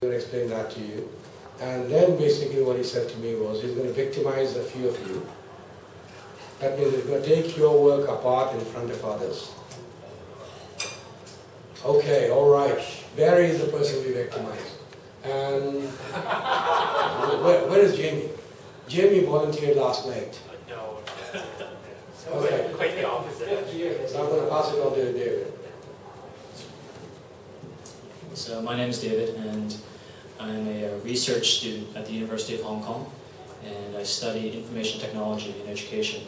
going to explain that to you. And then basically what he said to me was he's going to victimize a few of you. That means he's going to take your work apart in front of others. Okay, all right. Barry is the person we victimize. And where is Jamie? Jamie volunteered last night. No. Okay. Quite the opposite. So I'm going to pass it on to David. So my name is David, and I'm a research student at the University of Hong Kong, and I study information technology in education.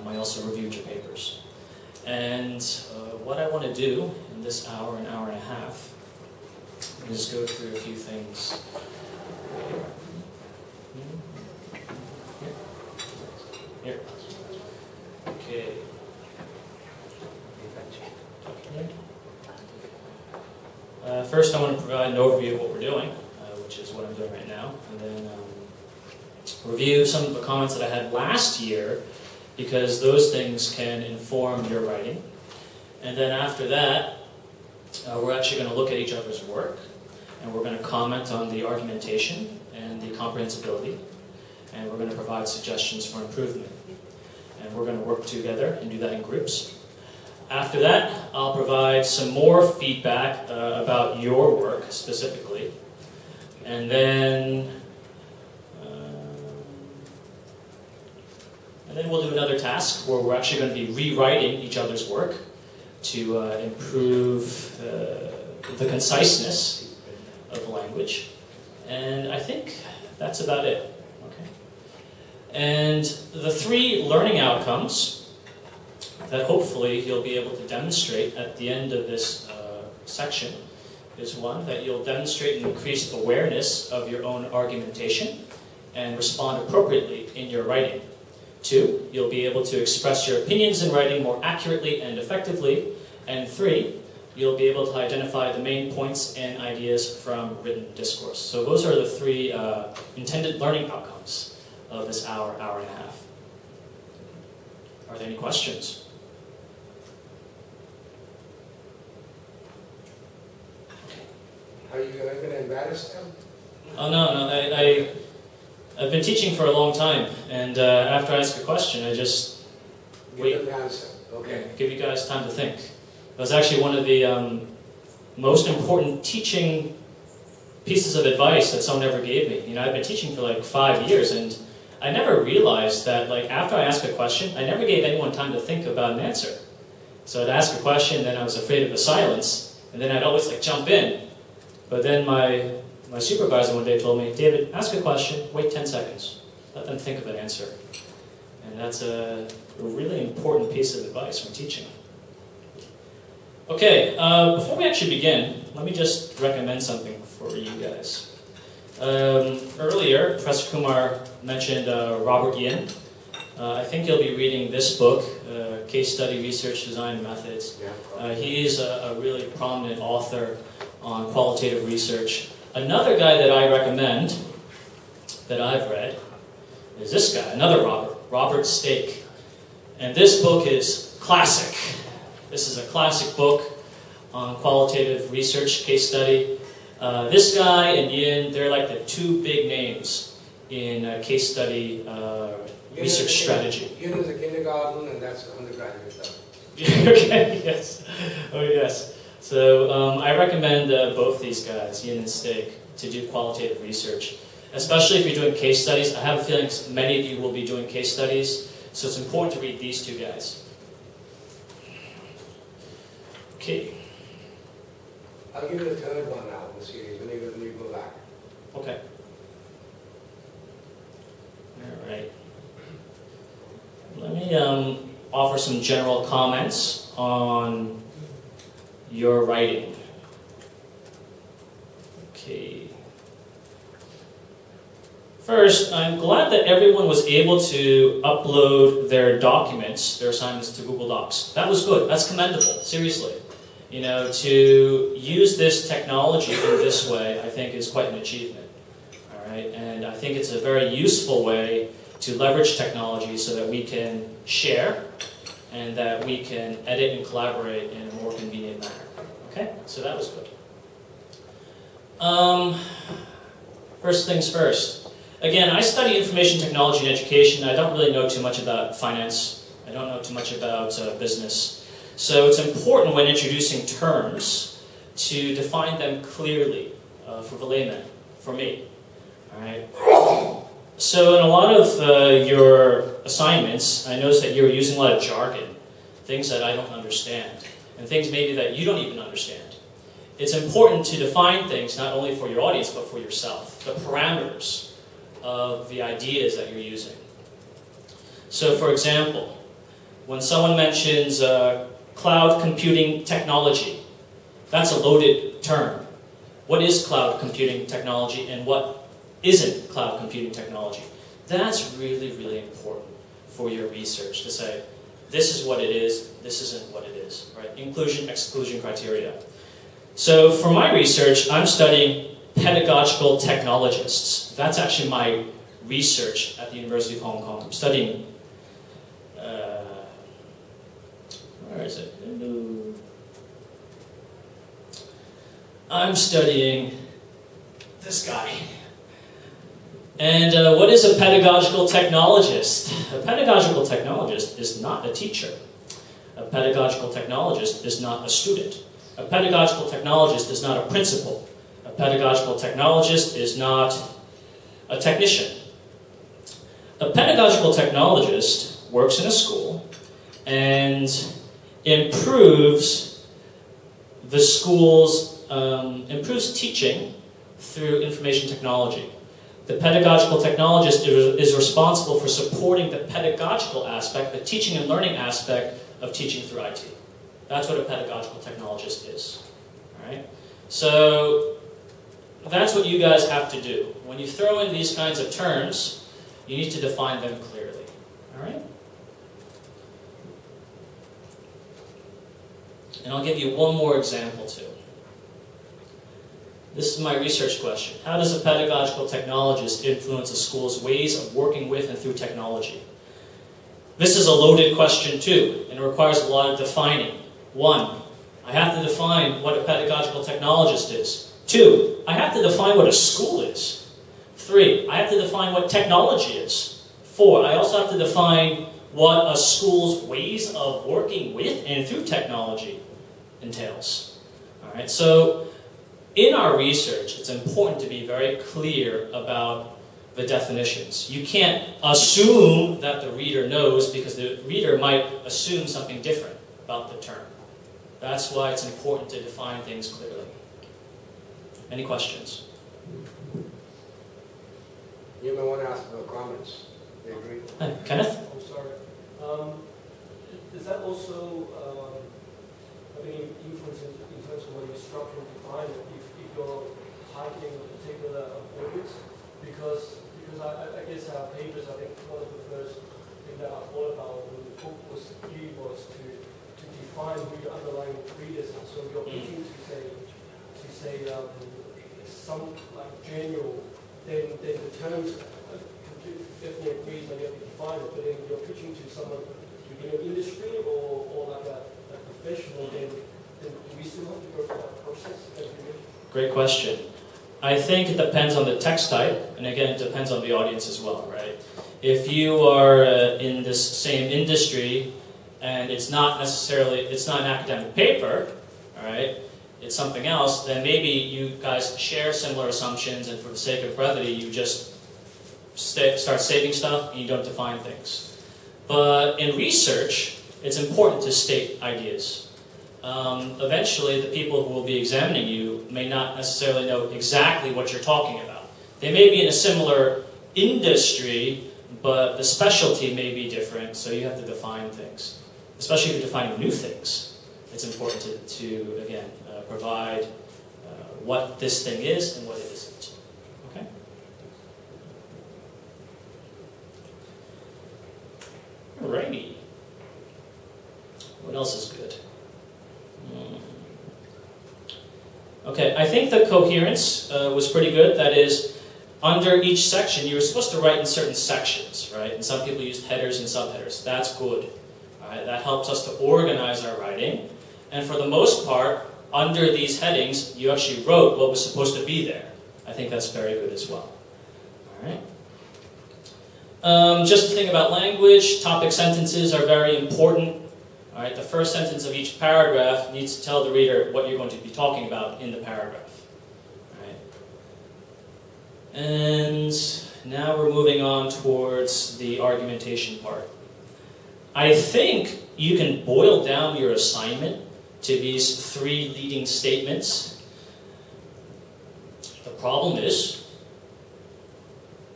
I also reviewed your papers. And what I want to do in this hour and a half is go through a few things. Here. Okay. First, I want to provide an overview of what we're doing, which is what I'm doing right now, and then review some of the comments that I had last year, because those things can inform your writing. And then after that, we're actually going to look at each other's work, and we're going to comment on the argumentation and the comprehensibility, and we're going to provide suggestions for improvement. And we're going to work together and do that in groups. After that, I'll provide some more feedback about your work specifically. And then we'll do another task where we're actually going to be rewriting each other's work to improve the conciseness of the language. And I think that's about it. Okay. And the three learning outcomes that hopefully you'll be able to demonstrate at the end of this section is one, that you'll demonstrate an increased awareness of your own argumentation and respond appropriately in your writing. Two, you'll be able to express your opinions in writing more accurately and effectively. And three, you'll be able to identify the main points and ideas from written discourse. So those are the three intended learning outcomes of this hour and a half. Are there any questions? Are you going to embarrass them? Oh, no. I've been teaching for a long time, and after I ask a question, I just wait. Give them the answer. Okay. Give you guys time to think. That was actually one of the most important teaching pieces of advice that someone ever gave me. You know, I've been teaching for like 5 years, and I never realized that, like, after I asked a question, I never gave anyone time to think about an answer. So I'd ask a question, then I was afraid of the silence, and then I'd always like jump in. But then my supervisor one day told me, David, ask a question, wait 10 seconds. Let them think of an answer. And that's a really important piece of advice when teaching. Okay, before we actually begin, let me just recommend something for you guys. Earlier, Professor Kumar mentioned Robert Yin. I think you'll be reading this book, Case Study Research Design Methods. He's a really prominent author on qualitative research. Another guy that I recommend, that I've read, is this guy, another Robert Stake. And this book is classic. This is a classic book on qualitative research, case study. This guy and Yin, they're like the two big names in case study research strategy. Yin is a kindergarten, and that's undergraduate level. Okay, yes. Oh, yes. So I recommend both these guys, Yin and Stake, to do qualitative research, especially if you're doing case studies. I have a feeling many of you will be doing case studies, so it's important to read these two guys. Okay. I'll give you the third one now in the series when you go back. Okay. All right. Let me offer some general comments on your writing. Okay. First, I'm glad that everyone was able to upload their documents, their assignments to Google Docs. That was good. That's commendable. Seriously. You know, to use this technology in this way, I think is quite an achievement. All right, and I think it's a very useful way to leverage technology so that we can share and that we can edit and collaborate in a more convenient manner. Okay, so that was good. First things first. Again, I study information technology and education. I don't really know too much about finance. I don't know too much about business. So it's important when introducing terms to define them clearly for the layman, for me. All right. So in a lot of your assignments, I noticed that you were using a lot of jargon, things that I don't understand, and things maybe that you don't even understand. It's important to define things not only for your audience, but for yourself, the parameters of the ideas that you're using. So for example, when someone mentions cloud computing technology, that's a loaded term. What is cloud computing technology and what isn't cloud computing technology? That's really, really important for your research to say, this is what it is, this isn't what it is, right? Inclusion, exclusion criteria. So for my research, I'm studying pedagogical technologists. That's actually my research at the University of Hong Kong. I'm studying, where is it? I'm studying this guy. And what is a pedagogical technologist? A pedagogical technologist is not a teacher. A pedagogical technologist is not a student. A pedagogical technologist is not a principal. A pedagogical technologist is not a technician. A pedagogical technologist works in a school and improves the school's, improves teaching through information technology. The pedagogical technologist is responsible for supporting the pedagogical aspect, the teaching and learning aspect of teaching through IT. That's what a pedagogical technologist is. All right? So that's what you guys have to do. When you throw in these kinds of terms, you need to define them clearly. All right? And I'll give you one more example too. This is my research question. How does a pedagogical technologist influence a school's ways of working with and through technology? This is a loaded question too, and it requires a lot of defining. 1, I have to define what a pedagogical technologist is. 2, I have to define what a school is. 3, I have to define what technology is. 4, I also have to define what a school's ways of working with and through technology entails. All right, so in our research, it's important to be very clear about the definitions. You can't assume that the reader knows because the reader might assume something different about the term. That's why it's important to define things clearly. Any questions? You may want to ask no comments. They agree. Hi, Kenneth? I'm sorry. Is that also any influence in terms of when you're structuring to define it, if you're targeting a particular audience? Because I guess our papers, I think one of the first things that I thought about when the book was to define who your underlying readers are. So if you're pitching to say some like general, then the terms definitely agrees that you have to define it. But then if you're pitching to someone in an industry or like a professional, then do we still have to go through that process? Great question. I think it depends on the text type, and again, it depends on the audience as well, right? If you are in this same industry, and it's not an academic paper, all right, it's something else, then maybe you guys share similar assumptions, and for the sake of brevity, you just start saving stuff, and you don't define things. But in research, it's important to state ideas. Eventually, the people who will be examining you may not necessarily know exactly what you're talking about. They may be in a similar industry, but the specialty may be different, so you have to define things. Especially if you're defining new things, it's important to again, provide what this thing is and what it isn't. Okay? Alrighty. What else is good? Okay, I think the coherence was pretty good. That is, under each section, you were supposed to write in certain sections, right? And some people used headers and subheaders. That's good. All right, that helps us to organize our writing. And for the most part, under these headings, you actually wrote what was supposed to be there. I think that's very good as well. All right. Just to think about language, topic sentences are very important. All right, the first sentence of each paragraph needs to tell the reader what you're going to be talking about in the paragraph. All right. And now we're moving on towards the argumentation part. I think you can boil down your assignment to these 3 leading statements. The problem is,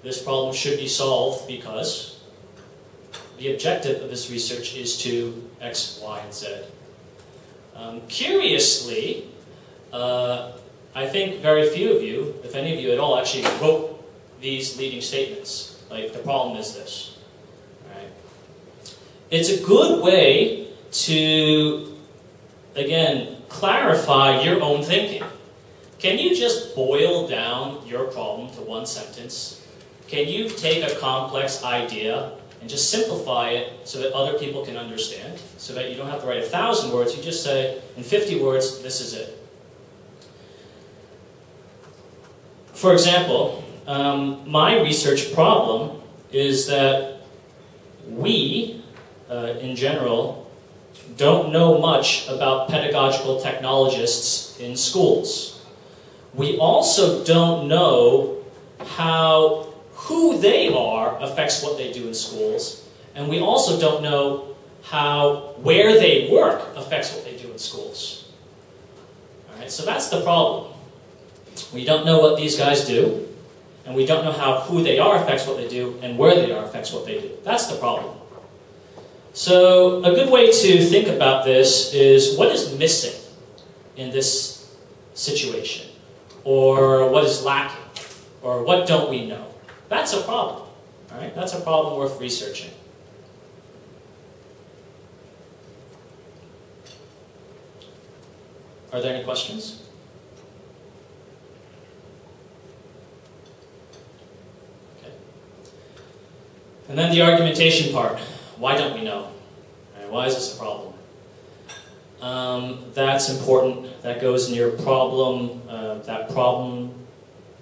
this problem should be solved because the objective of this research is to X, Y, and Z. Curiously, I think very few of you, if any of you at all, actually wrote these leading statements. Like, the problem is this. Right? It's a good way to, again, clarify your own thinking. Can you just boil down your problem to one sentence? Can you take a complex idea and just simplify it so that other people can understand? So that you don't have to write 1,000 words, you just say, in 50 words, this is it. For example, my research problem is that we, in general, don't know much about pedagogical technologists in schools. We also don't know how who they are affects what they do in schools, and we also don't know how where they work affects what they do in schools. All right, so that's the problem. We don't know what these guys do, and we don't know how who they are affects what they do, and where they are affects what they do. That's the problem. So a good way to think about this is, what is missing in this situation? Or what is lacking? Or what don't we know? That's a problem. All right? That's a problem worth researching. Are there any questions? Okay. And then the argumentation part. Why don't we know? All right, why is this a problem? That's important. That goes in your problem, that problem,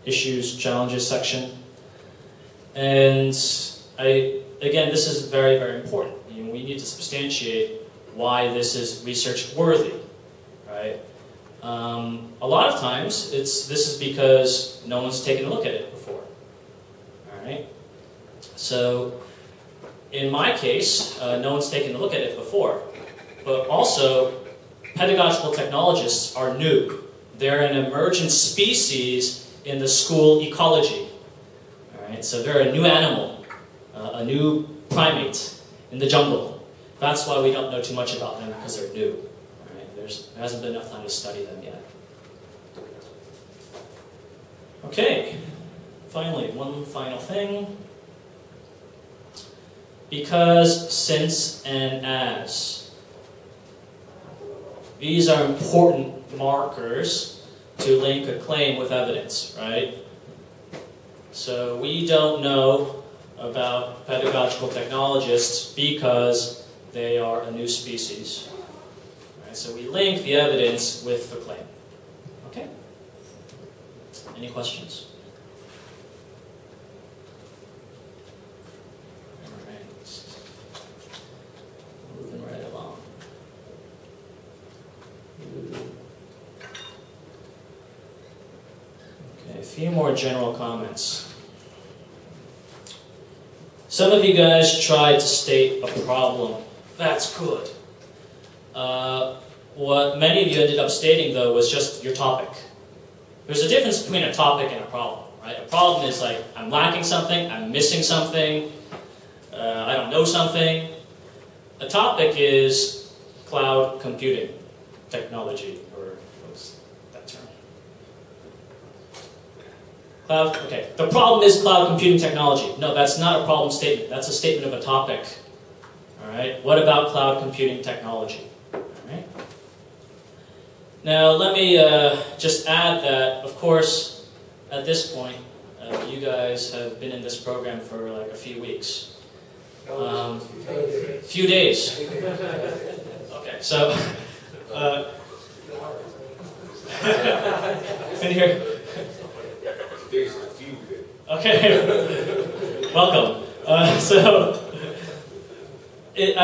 issues, challenges section. And again, this is very, very important. You know, we need to substantiate why this is research worthy, right? A lot of times, this is because no one's taken a look at it before. All right. So, in my case, no one's taken a look at it before, but also, pedagogical technologists are new. They're an emergent species in the school ecology. All right, so they're a new animal, a new primate in the jungle. That's why we don't know too much about them, because they're new. All right, there hasn't been enough time to study them yet. Okay, finally, one final thing. Because, since, and as. These are important markers to link a claim with evidence, right? So we don't know about pedagogical technologists because they are a new species. Right? So we link the evidence with the claim. Okay? Any questions? All right. Moving right along. Okay, a few more general comments. Some of you guys tried to state a problem. That's good. What many of you ended up stating, though, was just your topic. There's a difference between a topic and a problem, right? A problem is like, I'm lacking something, I'm missing something, I don't know something. A topic is cloud computing technology, or what's that term? Cloud, okay. The problem is cloud computing technology. No, that's not a problem statement. That's a statement of a topic. All right. What about cloud computing technology? All right. Now, let me just add that, of course, at this point, you guys have been in this program for like a few weeks. Few days. Okay, so In here. Okay. Welcome. I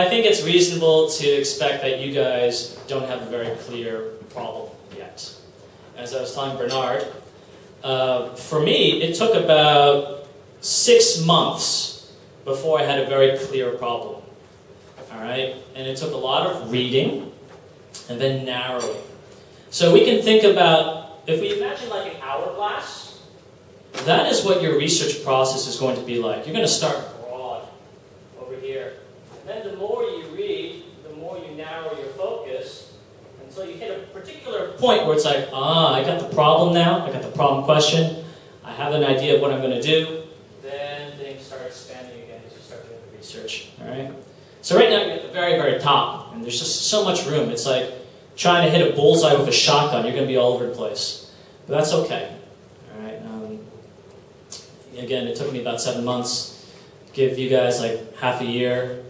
think it's reasonable to expect that you guys don't have a very clear problem yet. As I was telling Bernard, for me, it took about 6 months before I had a very clear problem. All right? And it took a lot of reading and then narrowing. So we can think about, if we imagine like an hourglass, that is what your research process is going to be like. You're going to start broad over here. And then the more you read, the more you narrow your focus until you hit a particular point where it's like, I got the problem now, I got the problem question, I have an idea of what I'm going to do. Then things start expanding again as you start doing the research. All right? So right now you're at the very, very top, and there's just so much room. It's like trying to hit a bullseye with a shotgun. You're going to be all over the place. But that's okay. All right. Again, it took me about 7 months. Give you guys like half a year.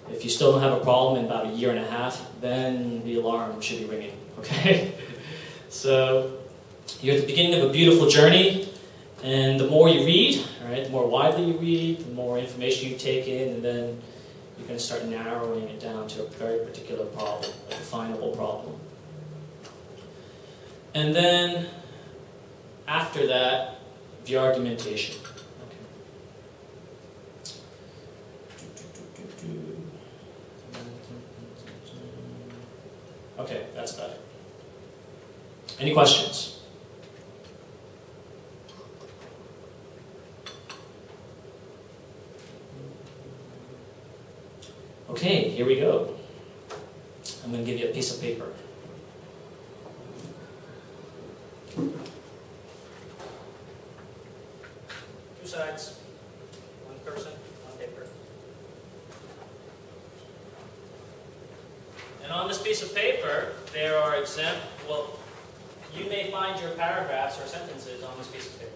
If you still don't have a problem in about a year and a half, then the alarm should be ringing. Okay? So you're at the beginning of a beautiful journey, and the more you read, all right, the more widely you read, the more information you take in, and then you're going to start narrowing it down to a very particular problem, a definable problem. And then, after that, the argumentation. Okay, that's about it. Any questions? Okay, here we go. I'm going to give you a piece of paper. Two sides, one person, one paper. And on this piece of paper, there are you may find your paragraphs or sentences on this piece of paper.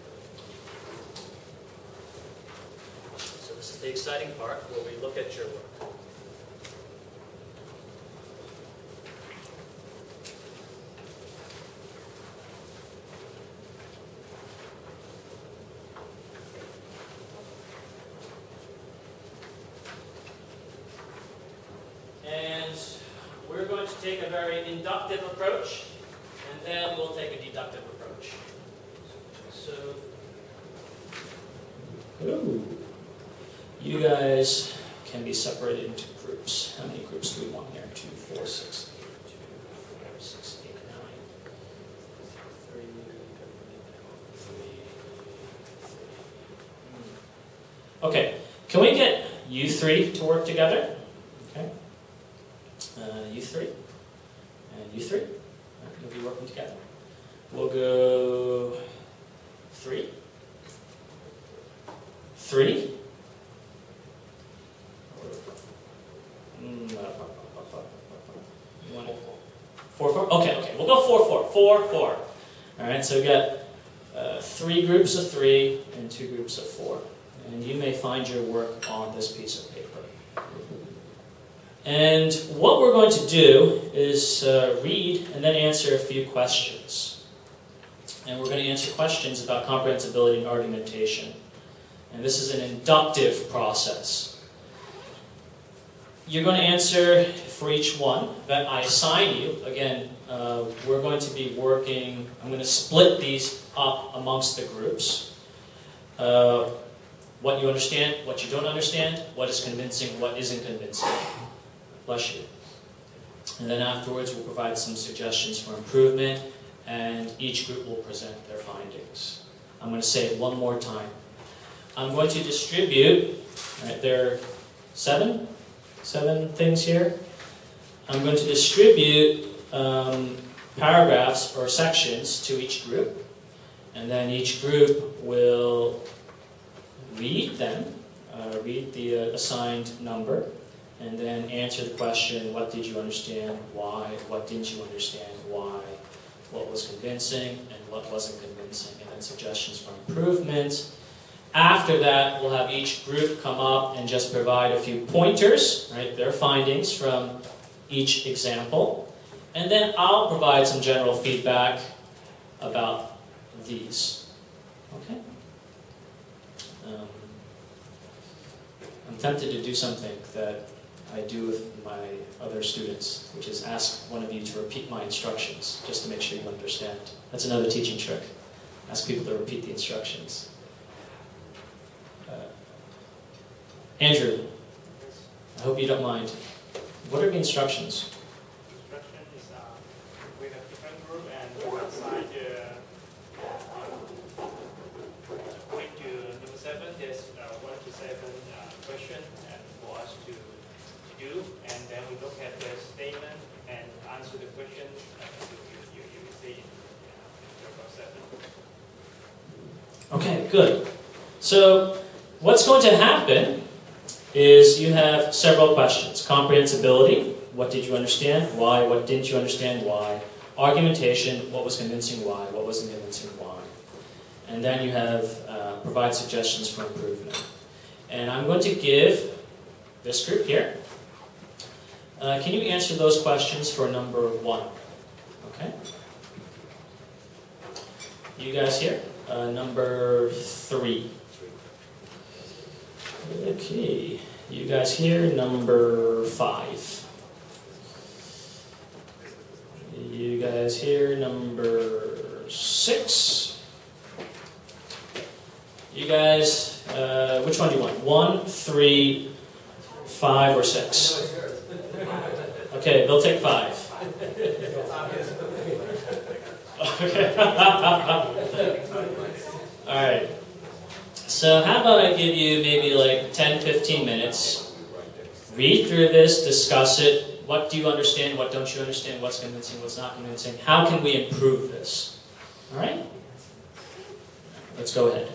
So this is the exciting part where we look at your work. Take a very inductive approach, and then we'll take a deductive approach. So, you guys can be separated into groups. How many groups do we want here? 2, 4, 6, 8, 2, 4, 6, 8, 9, 3, 3. Okay, can we get you three to work together? Okay, you three. And you three, you'll be working together. We'll go 3, 3. 4, 4. Okay. We'll go 4, 4. 4, 4. All right. So we got 3 groups of 3 and 2 groups of 4, and you may find your work on this piece of paper. And what we're going to do is read and then answer a few questions. And we're going to answer questions about comprehensibility and argumentation. And this is an inductive process. You're going to answer for each one that I assign you. Again, we're going to be working, I'm going to split these up amongst the groups. What you understand, what you don't understand, what is convincing, what isn't convincing. Bless you. And then afterwards, we'll provide some suggestions for improvement, and each group will present their findings. I'm going to say it one more time. I'm going to distribute, right, there are seven things here. I'm going to distribute paragraphs or sections to each group, and then each group will read them, read the assigned number, and then answer the question, what did you understand, why, what didn't you understand, why, what was convincing, and what wasn't convincing, and then suggestions for improvement. After that, we'll have each group come up and just provide a few pointers, right, their findings from each example. And then I'll provide some general feedback about these. Okay? I'm tempted to do something that I do with my other students, which is ask one of you to repeat my instructions, just to make sure you understand. That's another teaching trick. Ask people to repeat the instructions. Andrew, I hope you don't mind. What are the instructions? Instruction is we have different group and we assign going to number 7. There's 1 to 7 question and for us to do, and then we look at the statement and answer the question. You will see in paragraph 7. Okay, good. So what's going to happen is you have several questions. Comprehensibility, what did you understand? Why? What didn't you understand? Why? Argumentation, what was convincing? Why? What wasn't convincing? Why? And then you have provide suggestions for improvement. And I'm going to give this group here. Can you answer those questions for number 1? Okay. You guys here? Number 3. Okay, you guys here, number 5. You guys here, number 6. You guys, which one do you want? 1, 3, 5, or 6? Okay, they'll take 5. Okay. All right. So how about I give you maybe like 10, 15 minutes, read through this, discuss it. What do you understand? What don't you understand? What's convincing? What's not convincing? How can we improve this? All right? Let's go ahead.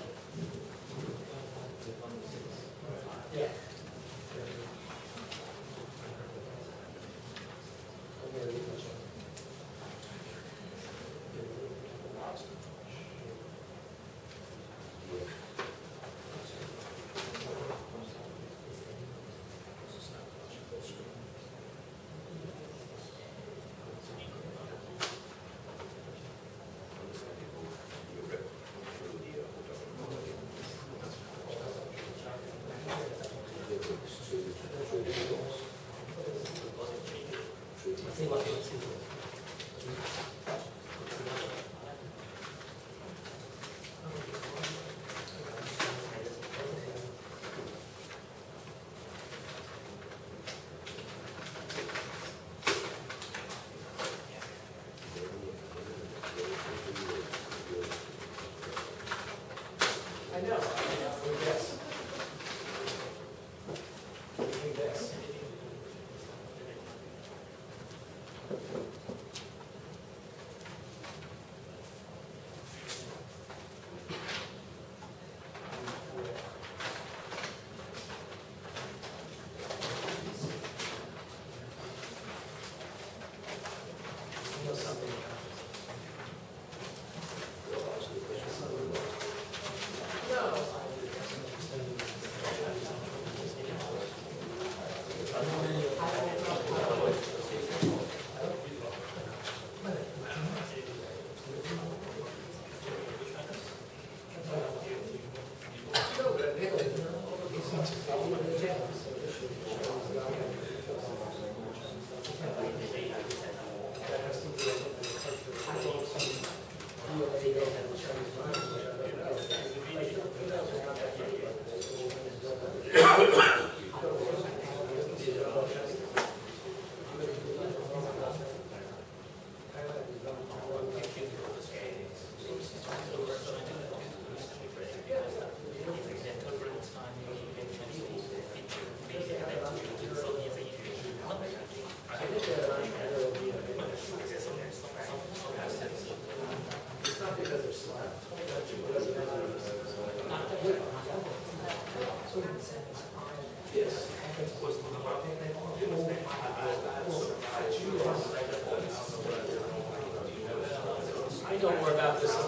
I know more about this than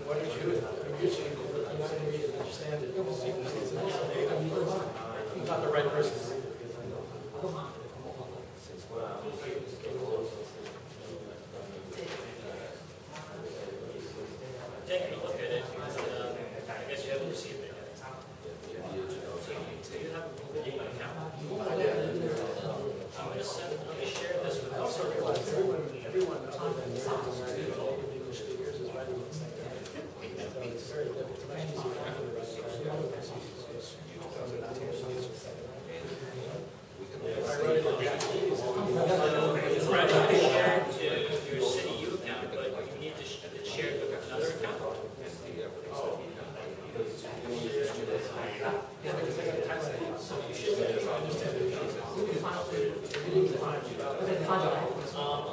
what did you? Usually, you want to read and understand it. You got the right person.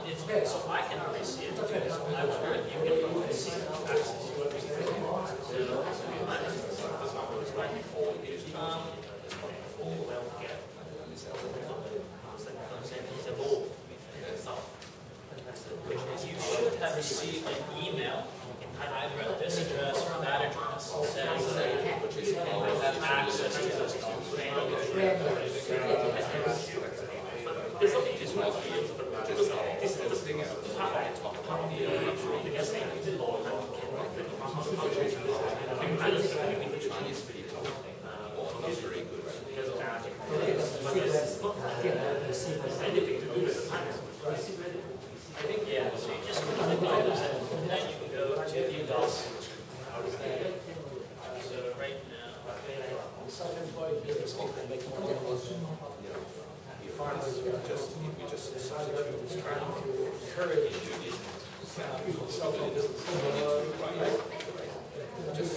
It's okay, so I can already see it. I was wondering if you can see access. You should have received an email either at this address or that address saying that you have access to this document. There's something just like I think, yeah, so you just click on items and then you can go to view those. So right now, Self-employed business people make more money. Farmers we just substitute trying to encourage self-employed business. Just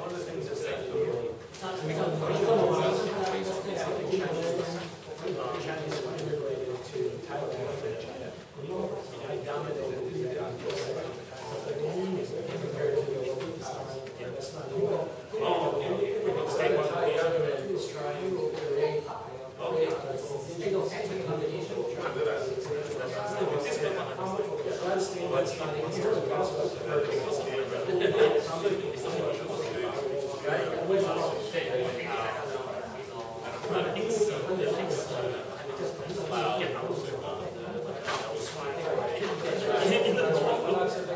one of the things is that Chinese integrated to Taiwan and China. I dominated the compared to the local style. That's not illegal. Taiwan is trying to create digital combination.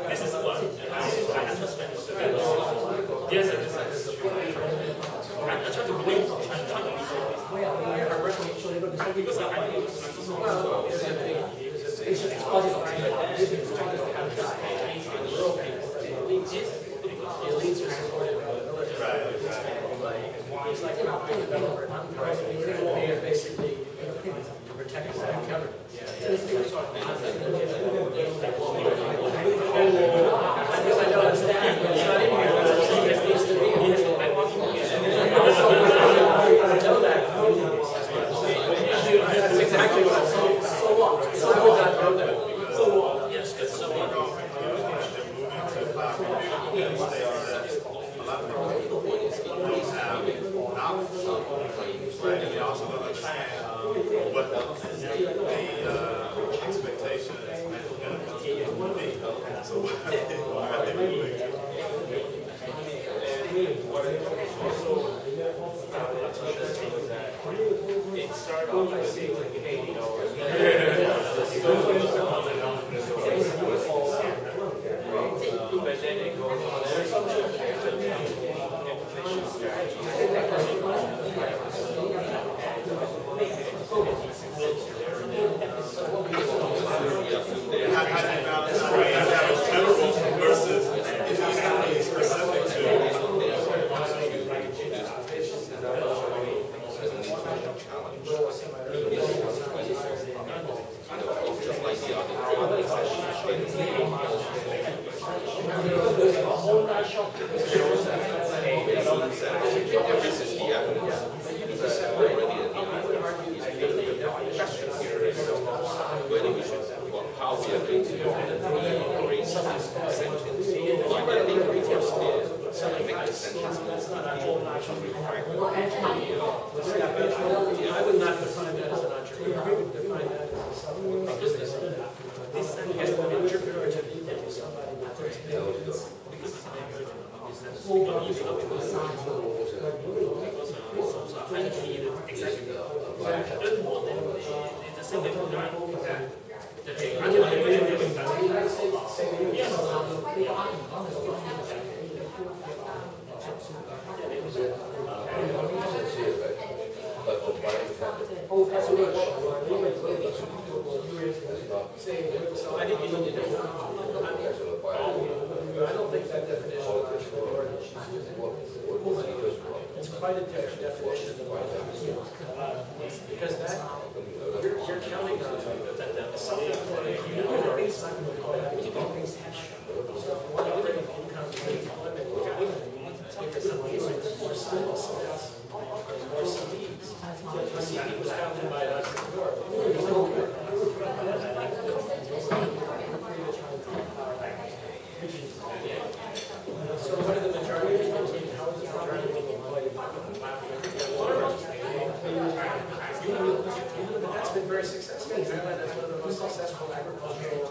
this is one. Yes, I try to believe. It's like basically protecting that cover. That's exactly what so what? So I would not know that. So what? Yes, good. So what? Right, and you also understand what the expectation is will be. So what are they doing? And what it also it started off by saying like $80. But then it goes on versus if you have a specific to how we are going to raise sentence, make the sentence I would not define that as an entrepreneur. I would define that as a business owner. This has an entrepreneur to be somebody with experience. So I think you need to I don't think that definition of entrepreneur is quite a different definition of what that means. Because that, you're counting on something that you know is not going to call that. So if you want to bring income to employment, look at some ways like more skill sets, more CDs. The CD was founded by an entrepreneur. So what are the majority of people doing? How is the majority of people employed? That's been very successful. That's one of the most successful agricultural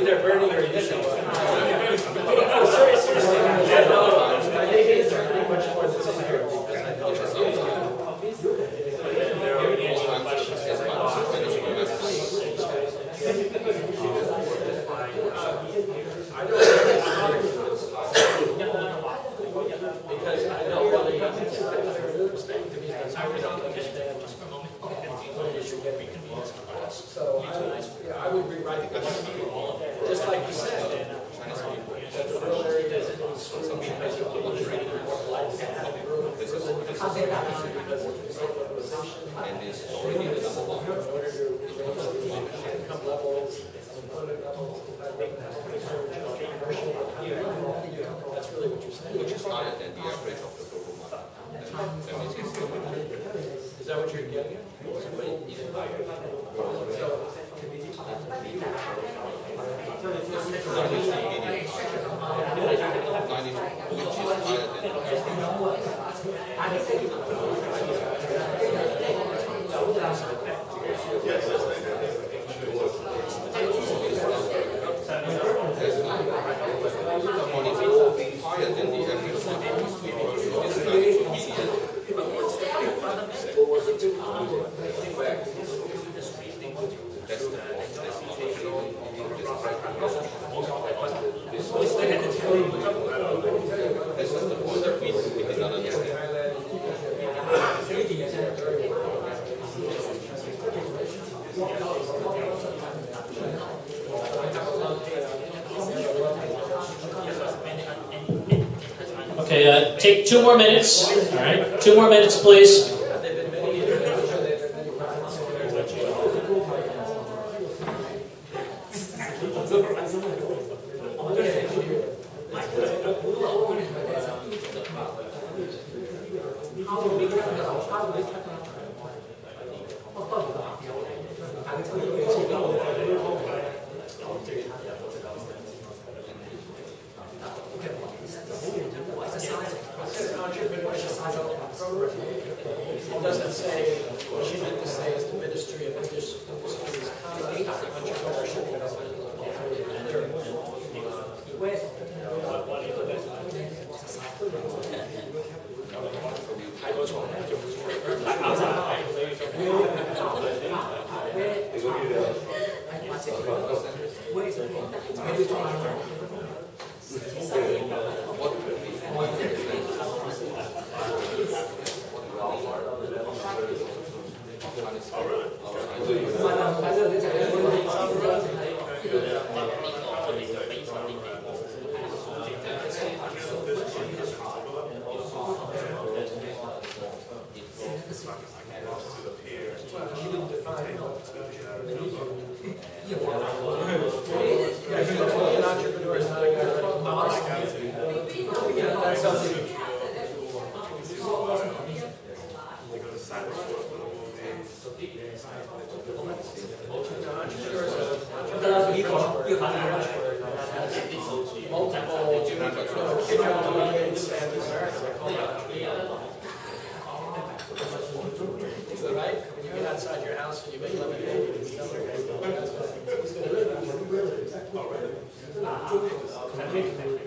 Either burning or emission. Seriously. And it's already the number one. Income levels, that's really what you're saying. Which is higher than the average of the global market. Is that what you're getting at? Okay, take 2 more minutes. All right, 2 more minutes, please. It doesn't say, what she meant to say is the Ministry of Industry's entrepreneurship.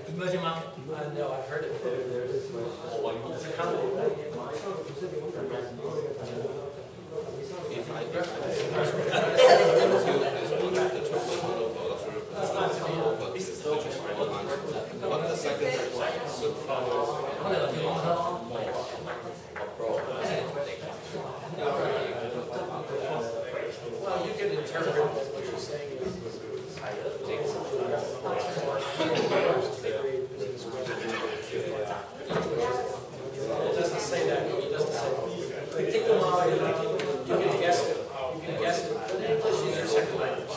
Emerging market? No, I've heard it. It's a company. Well, you can interpret what you're saying is it doesn't say that. It doesn't say. Take them all. You can guess it. You can guess it. English is your second language.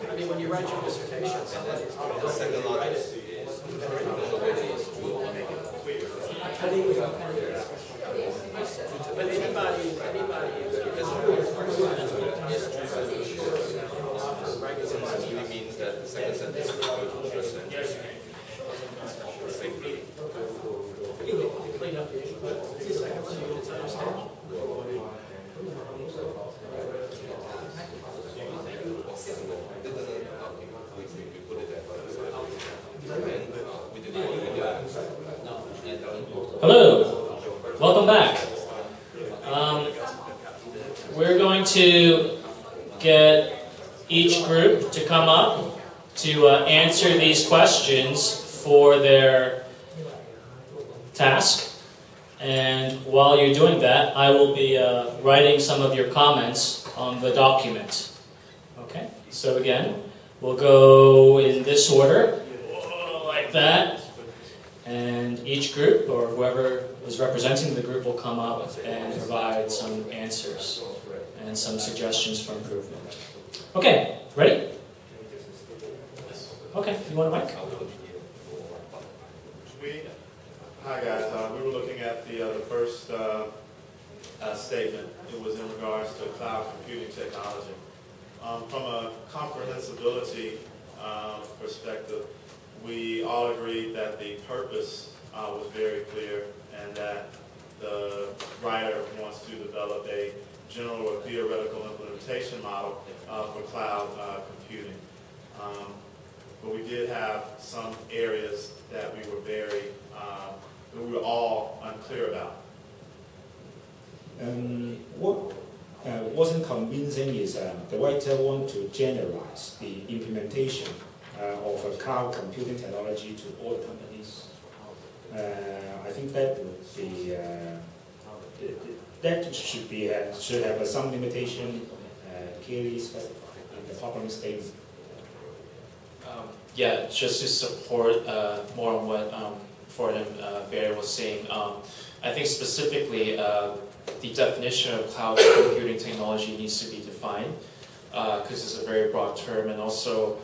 I mean, when you write your dissertation, somebody's going to second write it. But anybody, because really means that the second sentence is going to the first sentence. you clean up the issue. It's the second one, it's understandable. Hello, welcome back. We're going to get each group to come up to answer these questions for their task. And while you're doing that, I will be writing some of your comments on the document. Okay, so again, we'll go in this order, like that. And each group, or whoever is representing the group, will come up and provide some answers and some suggestions for improvement. Okay, ready? Okay, you want a mic? Hi guys, we were looking at the first statement. It was in regards to cloud computing technology. From a comprehensibility perspective, we all agreed that the purpose was very clear and that the writer wants to develop a general or theoretical implementation model for cloud computing. But we did have some areas that we were that we were all unclear about. What wasn't convincing is the writer wants to generalize the implementation of a cloud computing technology to all the companies. I think that would be that should have some limitation clearly specified in the problem statement. Yeah, just to support more on what Ford and Barry was saying, I think specifically the definition of cloud computing technology needs to be defined because it's a very broad term, and also,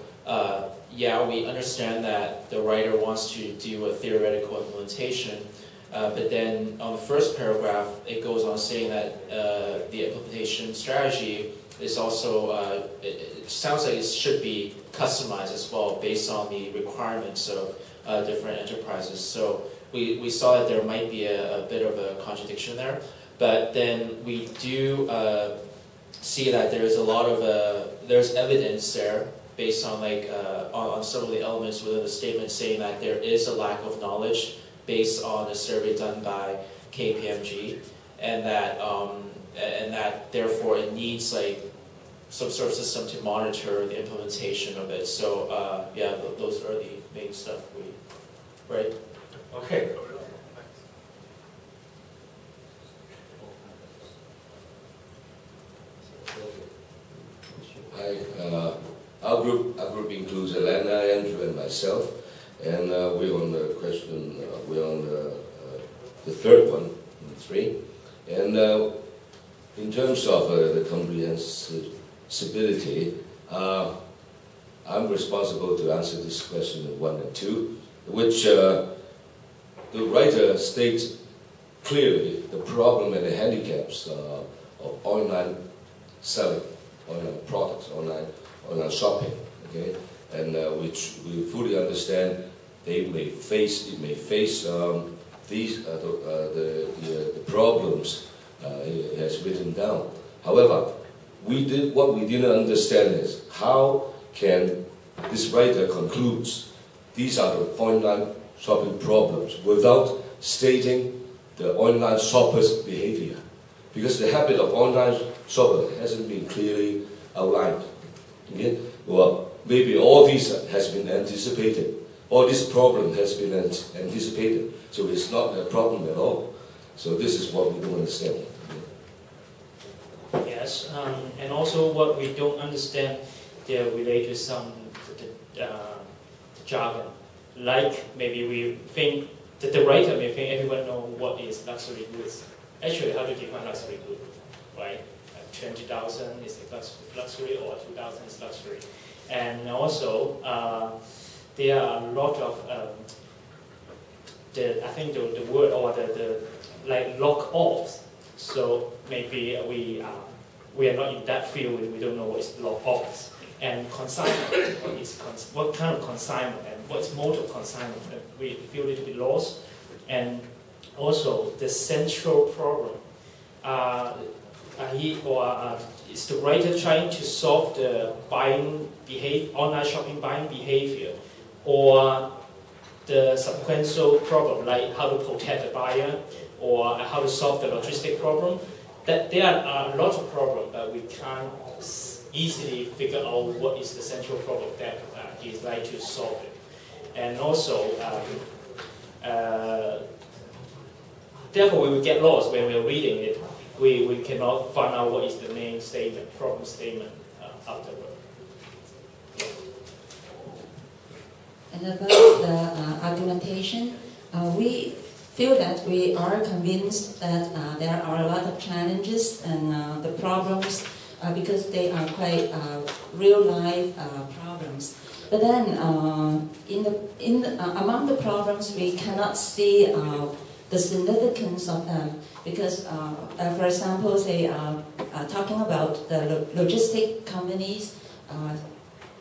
yeah, we understand that the writer wants to do a theoretical implementation, but then on the first paragraph, it goes on saying that the implementation strategy is also, it sounds like it should be customized as well based on the requirements of different enterprises. So we saw that there might be a bit of a contradiction there, but then we do see that there's a lot of, there's evidence there based on like, on some of the elements within the statement saying that there is a lack of knowledge based on a survey done by KPMG, and that therefore it needs like some sort of system to monitor the implementation of it. So yeah, those are the main stuff right? Okay. Hi, our group includes Elena, Andrew, and myself, and we're on the question. We're on the third one, 3, and in terms of the comprehensibility, I'm responsible to answer this question in 1 and 2, which the writer states clearly the problem and the handicaps of online selling, online products, online shopping. Okay, and which we fully understand. It may face these the problems it has written down. However, what we didn't understand is how can this writer concludes these are the online shopping problems without stating the online shopper's behavior, because the habit of online shopper hasn't been clearly outlined. Okay? Well, maybe all these has been anticipated. All this problem has been anticipated, so it's not a problem at all. So this is what we don't understand. Yes, and also what we don't understand, they relate to some jargon. Like maybe we think that the writer may think everyone knows what is luxury goods. Actually, how to define luxury good, right? 20,000 is luxury, or 2,000 is luxury. And also, there are a lot of I think the word or the like lock-offs. So maybe we are not in that field. We don't know what is lock-offs. And consignment, what kind of consignment and what's mode of consignment? We feel a little bit lost. And also the central problem. Is the writer trying to solve the online shopping buying behavior, or the sequential problem, like how to protect the buyer, or how to solve the logistic problem? That there are a lot of problems, but we can't easily figure out what is the central problem that he's like to solve it. And also, therefore, we will get lost when we're reading it. We cannot find out what is the main statement, problem statement afterward. And about the argumentation, we feel that we are convinced that there are a lot of challenges and the problems because they are quite real-life problems. But then, among the problems, we cannot see the significance of them because, for example, say talking about the logistic companies,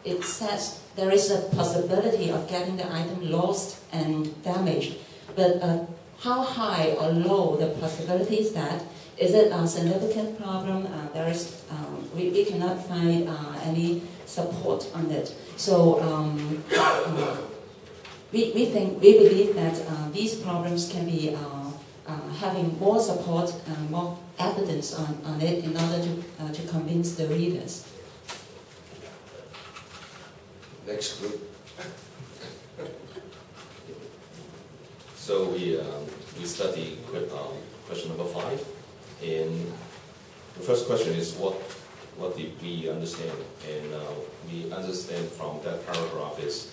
it says there is a possibility of getting the item lost and damaged. But how high or low the possibility is that? Is it a significant problem? We cannot find any support on it. So we believe that these problems can be having more support and more evidence on it in order to convince the readers. Next group. So we study question number 5, and the first question is what did we understand? And we understand from that paragraph is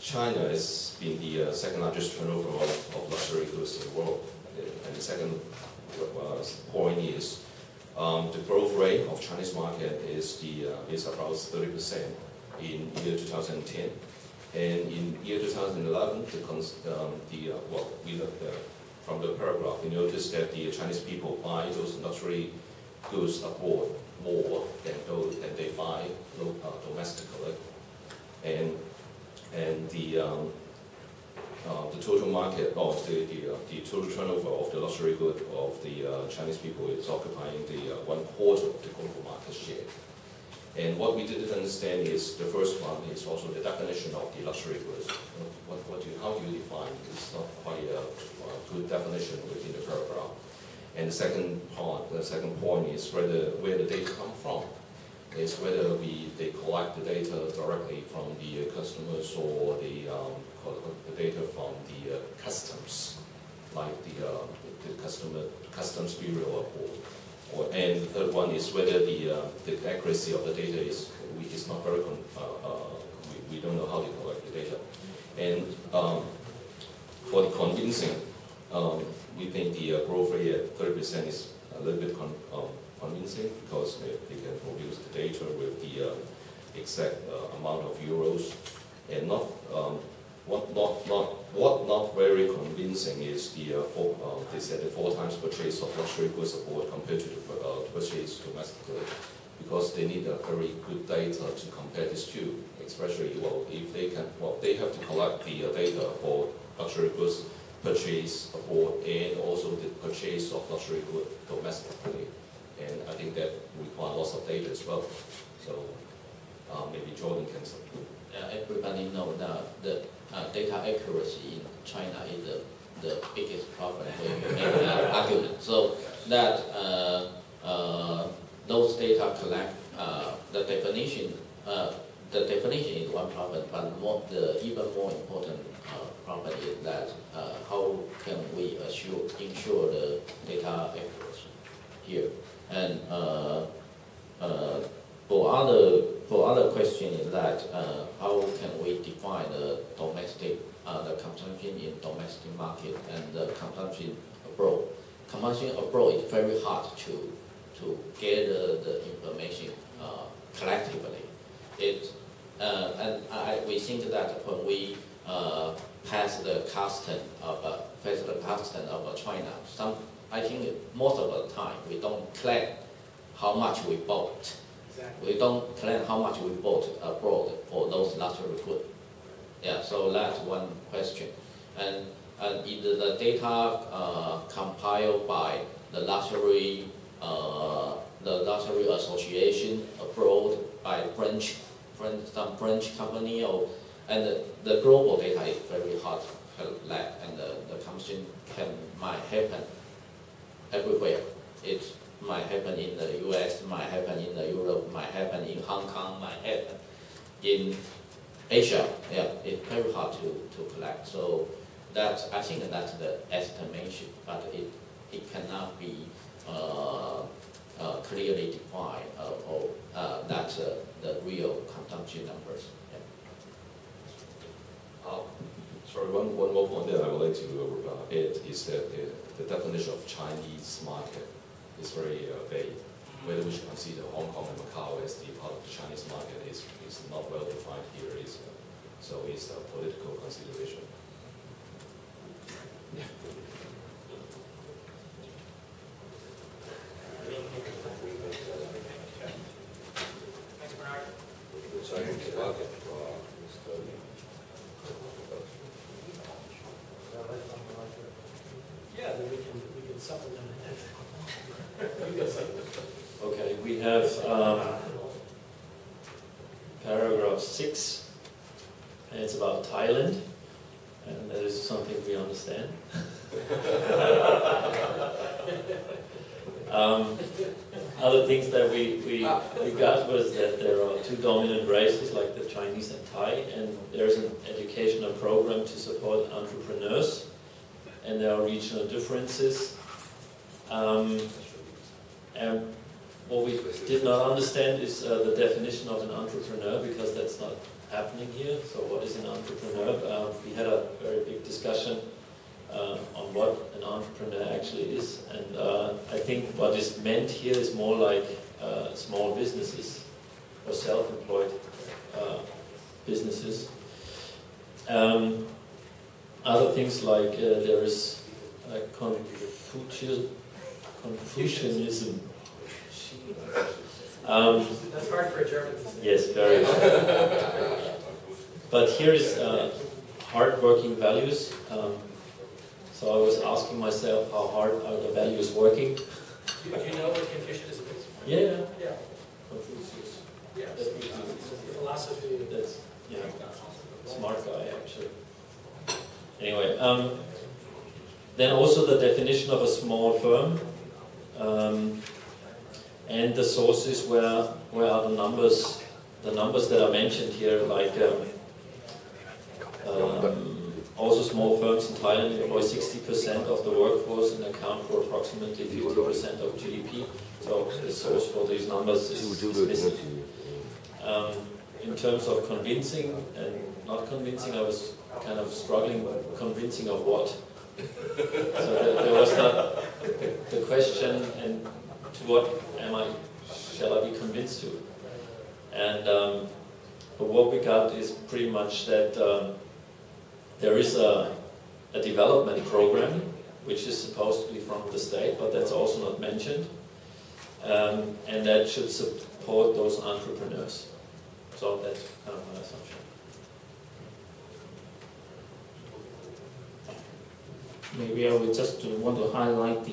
China has been the second largest turnover of luxury goods in the world, and the second point is the growth rate of Chinese market is about 30% in year 2010, and in year 2011, from the paragraph we noticed that the Chinese people buy those luxury goods abroad more than they buy domestically, and the total market of the total turnover of the luxury good of the Chinese people is occupying the 1/4 of the global market share. And what we didn't understand is the first one is also the definition of the luxury goods. How do you define? It's not quite a good definition within the paragraph. And the second point is where the data come from. Is whether they collect the data directly from the customers or the data from the customs, like the customs bureau and the third one is whether the accuracy of the data is not very we don't know how to collect the data. And for the convincing, we think the growth rate at 30% is a little bit convincing because they can produce the data with the exact amount of euros, and what not very convincing is they said the 4 times purchase of luxury goods abroad compared to the purchase domestically, because they need a very good data to compare these two. Especially if they have to collect the data for luxury goods purchase abroad and also the purchase of luxury goods domestically. And I think that requires lots of data as well. So maybe Jordan can support. Everybody knows that the data accuracy in China is the biggest problem when you make an argument. So that those data collect the definition is one problem, but even more important problem is that how can we ensure the data accuracy here. And for other question is that how can we define the domestic the consumption in domestic market and the consumption abroad. Consumption abroad is very hard to gather the information collectively. We think that when we pass the custom of China, I think most of the time we don't collect how much we bought. Exactly. We don't collect how much we bought abroad for those luxury goods. Yeah, so that's one question. And either the data compiled by the luxury association abroad by some French company, and the global data is very hard to collect, and the consumption might happen everywhere. It might happen in the US, might happen in Europe, might happen in Hong Kong, might happen in Asia. Yeah, it's very hard to collect. So I think that's the estimation, but it cannot be clearly defined, or that's the real consumption numbers. Yeah. Sorry, one more point that I would like to add is that the definition of Chinese market is very vague. Whether we should consider Hong Kong and Macau as the part of the Chinese market is not well defined here. So it's a political consideration. Thanks, Bernard. Chinese market. Yeah, then we can supplement it. Okay, we have paragraph 6, and it's about Thailand, and that is something we understand. Other things that we got was that there are 2 dominant races, like the Chinese and Thai, and there's an educational program to support entrepreneurs, and there are regional differences. And what we did not understand is the definition of an entrepreneur, because that's not happening here. So what is an entrepreneur? We had a very big discussion on what an entrepreneur actually is, and I think what is meant here is more like small businesses or self-employed businesses. Other things like there is Confucianism. That's hard for a German to say. Yes, very hard. But here is hard-working values. So I was asking myself, how hard are the values working? Do you know what Confucianism is? Yeah. Yeah. Confucius. Yeah. It's a philosophy. That's, yeah, smart guy actually. Anyway, then also the definition of a small firm, and the sources where are the numbers that are mentioned here, like also small firms in Thailand employ 60% of the workforce and account for approximately 50% of GDP. So the source for these numbers is missing. In terms of convincing and not convincing, I was kind of struggling convincing of what. So there was not the question, and to what shall I be convinced to? And but what we got is pretty much that there is a development program which is supposed to be from the state, but that's also not mentioned, and that should support those entrepreneurs. So that's kind of my assumption. Maybe I would just want to highlight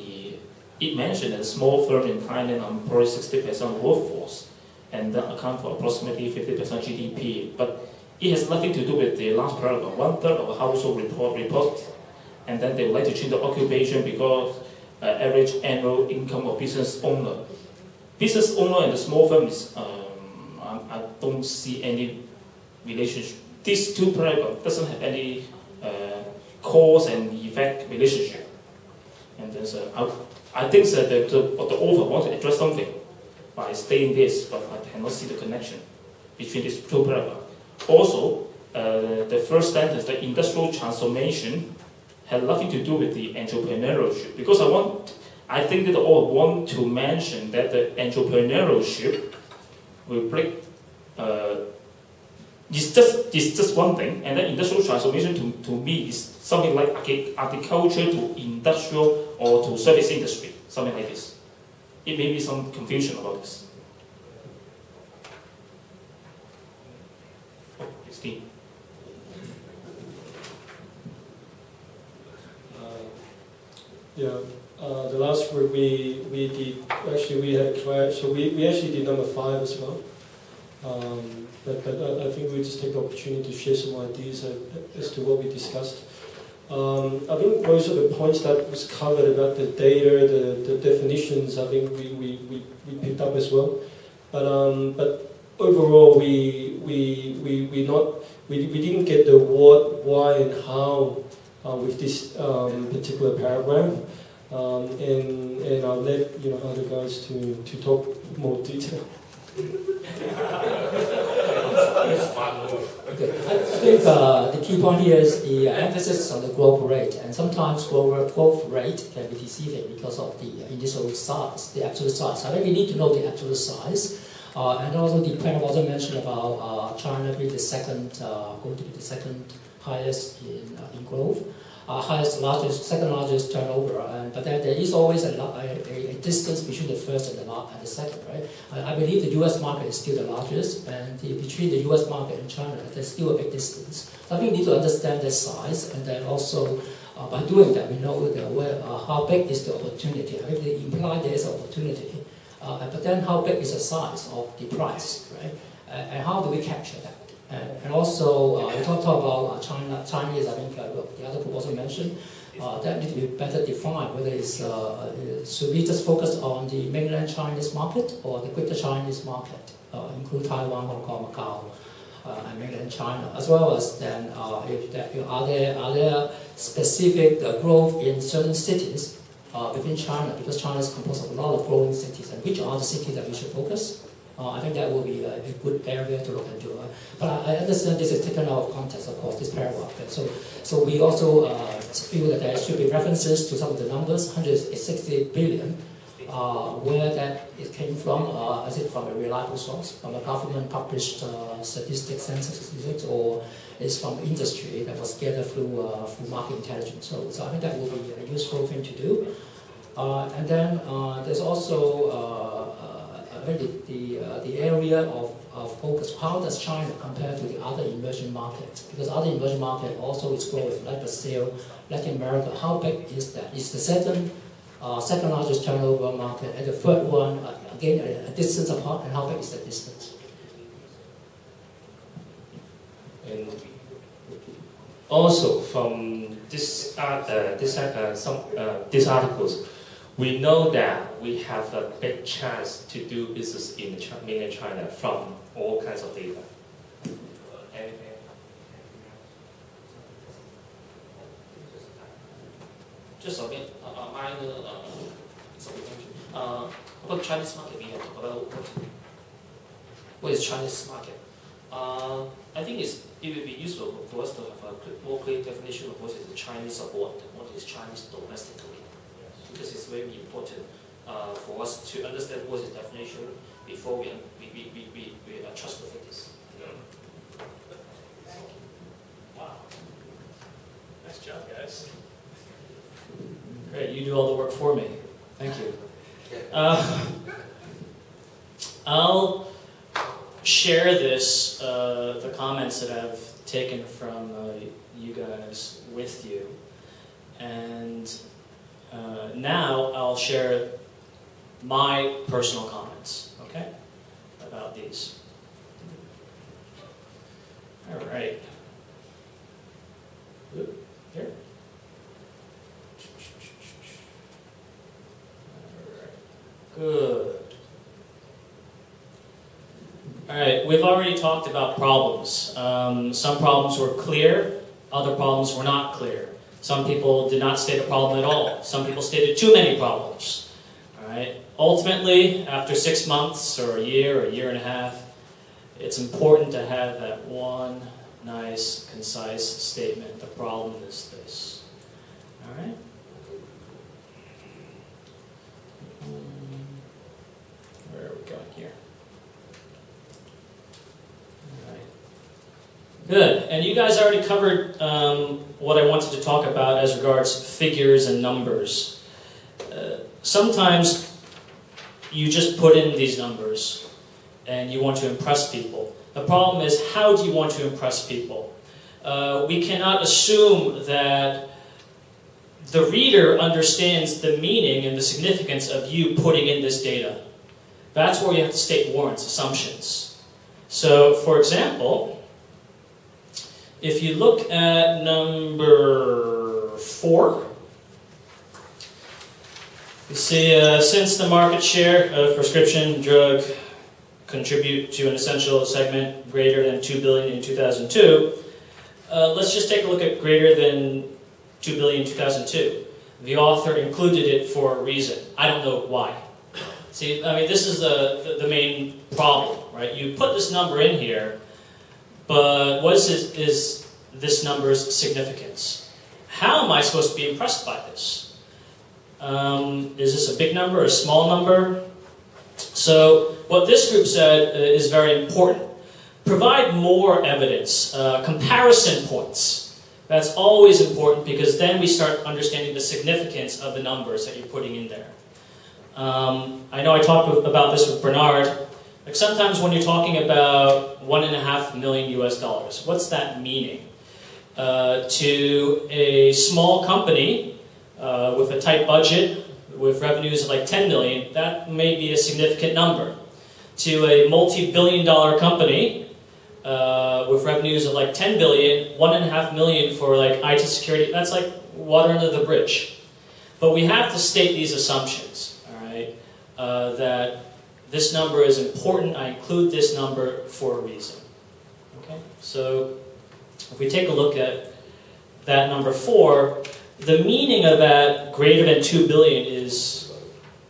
it mentioned that a small firm in Thailand employs 60% workforce and that account for approximately 50% GDP. But it has nothing to do with the last paragraph. 1/3 of a household report, and then they would like to change the occupation because average annual income of business owner. Business owner and the small firm is, I don't see any relationship. These 2 paragraphs doesn't have any cause and effect relationship. And then I think that the author wants to address something by saying this, but I cannot see the connection between these 2 paragraphs. Also, the first sentence, the industrial transformation, had nothing to do with the entrepreneurship, because I think that the author want to mention that the entrepreneurship will break. It's just one thing, and then industrial transformation to me is something like agriculture to industrial or to service industry, something like this. It may be some confusion about this. Steve. The last group we did, actually we had a class, so we actually did number 5 as well. But I think we just take the opportunity to share some ideas as to what we discussed. I think most of the points that was covered about the data, the definitions, I think we picked up as well. But overall, we didn't get the what, why, and how with this particular paragraph. And I'll let other guys to talk more detail. Okay. I think the key point here is the emphasis on the growth rate, and sometimes growth rate can be deceiving because of the initial size, the absolute size. I think we need to know the absolute size, and also the panel also mentioned about China being the second, going to be the second highest in growth. Second largest turnover, but then there is always a distance between the first and the second, right? I believe the U.S. market is still the largest, and between the U.S. market and China, there's still a big distance. So I think we need to understand the size, and then also by doing that, we know how big is the opportunity. I think they imply there is an opportunity, but then how big is the size of the price, right? And how do we capture that? And also, we talked about Chinese, I think the other group also mentioned, that need to be better defined, whether it's, should we just focus on the mainland Chinese market or the greater Chinese market, include Taiwan, Hong Kong, Macau, and mainland China, as well as then, are there specific growth in certain cities within China, because China is composed of a lot of growing cities, and which are the cities that we should focus? I think that will be a good area to look into. But I understand this is taken out of context, of course, this paragraph. So we also feel that there should be references to some of the numbers, 160 billion, where that it came from. Is it from a reliable source, from a government-published statistics, census statistics, or is from industry that was gathered through market intelligence? So I think that will be a useful thing to do. And then there's also the area of focus. How does China compare to the other emerging markets? Because other emerging markets also is growing, like Brazil, Latin America. How big is that? It's the second largest turnover market, and the third one, again, a distance apart, and how big is the distance? And also from these articles, we know that we have a big chance to do business in mainland China from all kinds of data. Just a bit, minor supplementary. About Chinese market, we have to talk about what is Chinese market. I think it will be useful for us to have a more clear definition of what is the Chinese abroad and what is Chinese domestically. Because it's very important for us to understand what is the definition before we trust the figures. Wow. Nice job, guys. Great, you do all the work for me. Thank you. I'll share this, the comments that I've taken from you guys with you, and now I'll share my personal comments, okay, about these. All right. Here. All right. Good. All right, we've already talked about problems. Some problems were clear, other problems were not clear. Some people did not state a problem at all. Some people stated too many problems. All right. Ultimately, after 6 months or a year and a half, it's important to have that one nice, concise statement. The problem is this. All right. Where are we going here? All right. Good. And you guys already covered what I wanted to talk about as regards figures and numbers. Sometimes you just put in these numbers and you want to impress people. The problem is, how do you want to impress people? We cannot assume that the reader understands the meaning and the significance of you putting in this data. That's where you have to state warrants, assumptions. So, for example, if you look at number 4, you see, since the market share of prescription drug contribute to an essential segment greater than 2 billion in 2002, let's just take a look at greater than 2 billion in 2002. The author included it for a reason. I don't know why. See, I mean, this is the main problem, right? You put this number in here, but what is this number's significance? How am I supposed to be impressed by this? Is this a big number, a small number? So what this group said is very important. Provide more evidence, comparison points. That's always important because then we start understanding the significance of the numbers that you're putting in there. I know I talked about this with Bernard. Like sometimes when you're talking about $1.5 million US, what's that meaning? To a small company with a tight budget, with revenues of like 10 million, that may be a significant number. To a multi-billion-dollar company with revenues of like 10 billion, 1.5 million for like IT security, that's like water under the bridge. But we have to state these assumptions, all right? That this number is important. I include this number for a reason. Okay, so if we take a look at that number 4, the meaning of that greater than 2 billion is,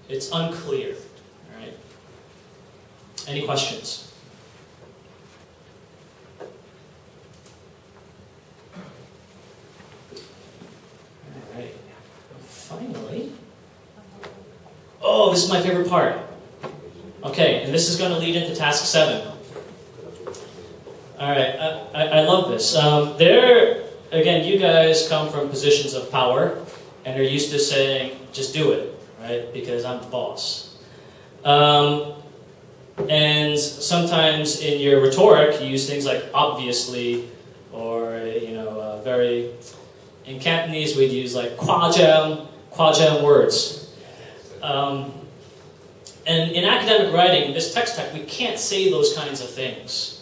it's unclear. All right. Any questions? All right. Finally. Oh, this is my favorite part. Okay, and this is going to lead into task 7. All right, I love this. Again, you guys come from positions of power and are used to saying, just do it, right? Because I'm the boss. And sometimes in your rhetoric, you use things like obviously, or, very, in Cantonese, we'd use like kwajam words. And in academic writing, this text type, we can't say those kinds of things.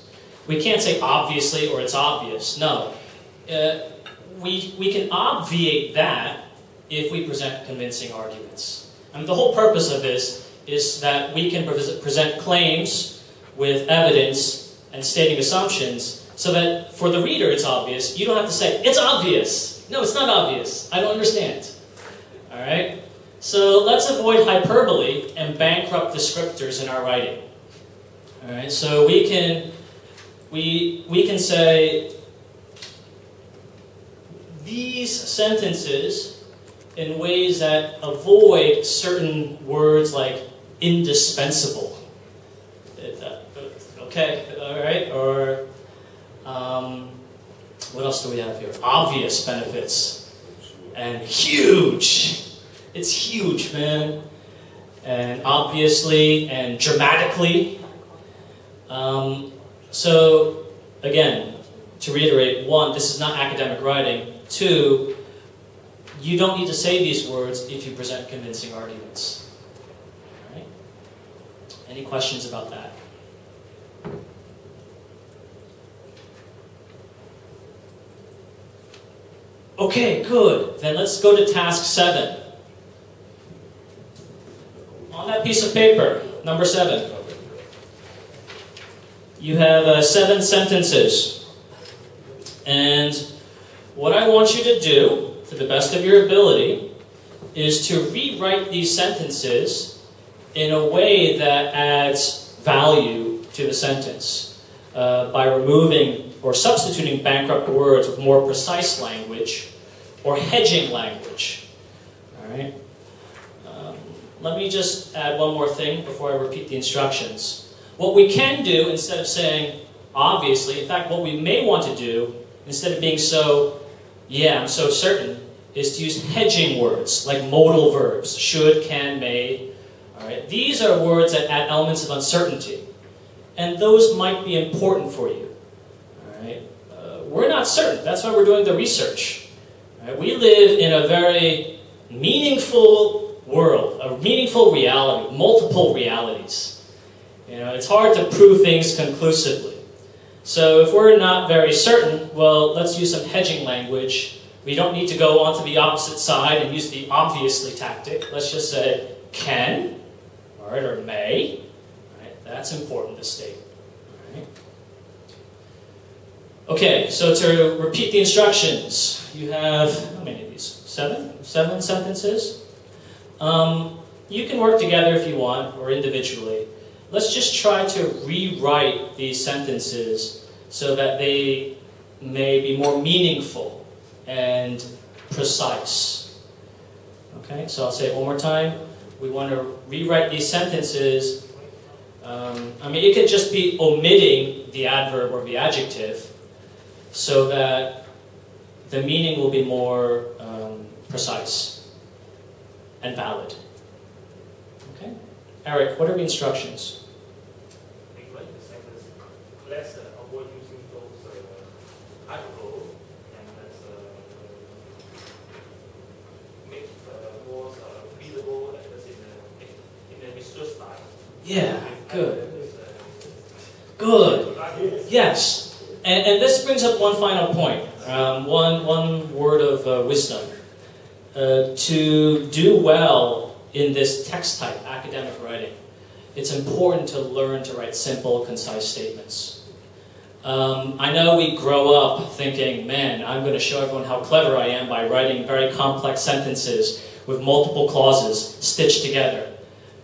We can't say obviously or it's obvious. No. We can obviate that if we present convincing arguments. I mean, the whole purpose of this is that we can present claims with evidence and stating assumptions so that for the reader it's obvious. You don't have to say, it's obvious. No, it's not obvious. I don't understand. All right? So let's avoid hyperbole and bankrupt descriptors in our writing. All right? So we can say these sentences in ways that avoid certain words like indispensable. Okay, all right, or what else do we have here? Obvious benefits and huge. It's huge, man. And obviously and dramatically. So again, to reiterate, 1, this is not academic writing. 2, you don't need to say these words if you present convincing arguments. All right? Any questions about that? Okay, good. Then let's go to task 7. On that piece of paper, number 7, you have 7 sentences. And what I want you to do, to the best of your ability, is to rewrite these sentences in a way that adds value to the sentence by removing or substituting bankrupt words with more precise language or hedging language. All right? Let me just add one more thing before I repeat the instructions. What we can do, instead of saying obviously, in fact, what we may want to do, instead of being so, yeah, I'm so certain, is to use hedging words, like modal verbs, should, can, may. All right? These are words that add elements of uncertainty. And those might be important for you. All right? We're not certain. That's why we're doing the research. All right? We live in a very meaningful world, a meaningful reality, multiple realities. It's hard to prove things conclusively. So if we're not very certain, well, let's use some hedging language. We don't need to go onto the opposite side and use the obviously tactic. Let's just say can, all right, or may. All right, that's important to state. All right. Okay, so to repeat the instructions, you have, how many of these? 7? 7 sentences. You can work together if you want, or individually. Let's just try to rewrite these sentences so that they may be more meaningful and precise. Okay, so I'll say it one more time. We want to rewrite these sentences. I mean, it could just be omitting the adverb or the adjective so that the meaning will be more precise and valid. Okay? Eric, what are the instructions? Rewrite the sentence less avoid using those articles, and let's make more readable in a research style. Yeah, good. Good. Yes. And this brings up one final point, one word of wisdom. To do well in this text type, academic writing, it's important to learn to write simple, concise statements. I know we grow up thinking, man, I'm going to show everyone how clever I am by writing very complex sentences with multiple clauses stitched together.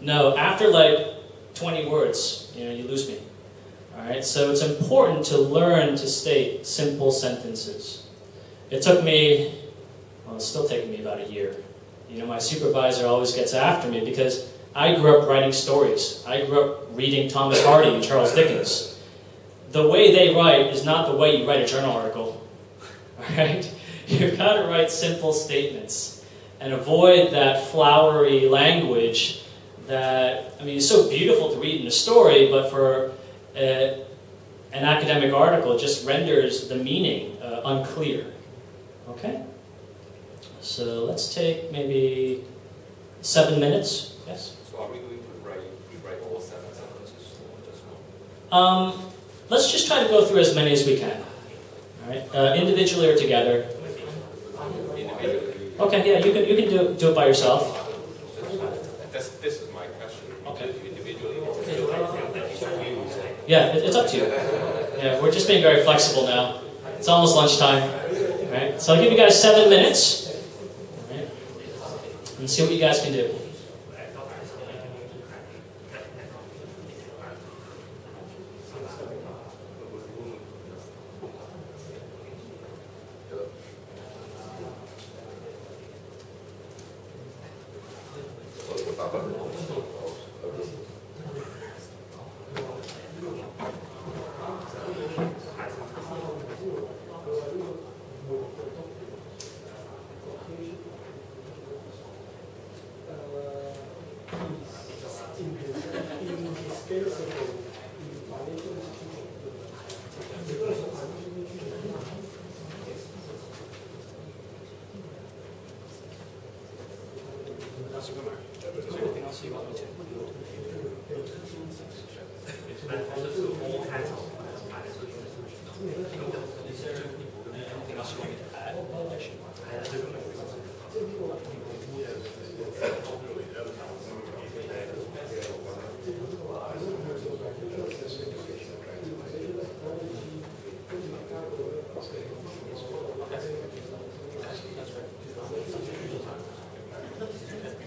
No, after like 20 words, you lose me. All right, so it's important to learn to state simple sentences. It took me, well, it's still taking me about a year. My supervisor always gets after me because I grew up writing stories. I grew up reading Thomas Hardy and Charles Dickens. The way they write is not the way you write a journal article. All right, you've got to write simple statements and avoid that flowery language that, I mean, it's so beautiful to read in a story, but for an academic article just renders the meaning unclear. Okay? So let's take maybe 7 minutes. Yes? So are we going to rewrite all 7 sentences or just one? Let's just try to go through as many as we can. All right? Individually or together. Individually. Okay, yeah, you can do it by yourself. This is my question. Okay. Individually. Yeah, it's up to you. Yeah, we're just being very flexible now. It's almost lunchtime. All right? So I'll give you guys 7 minutes. All right? And see what you guys can do.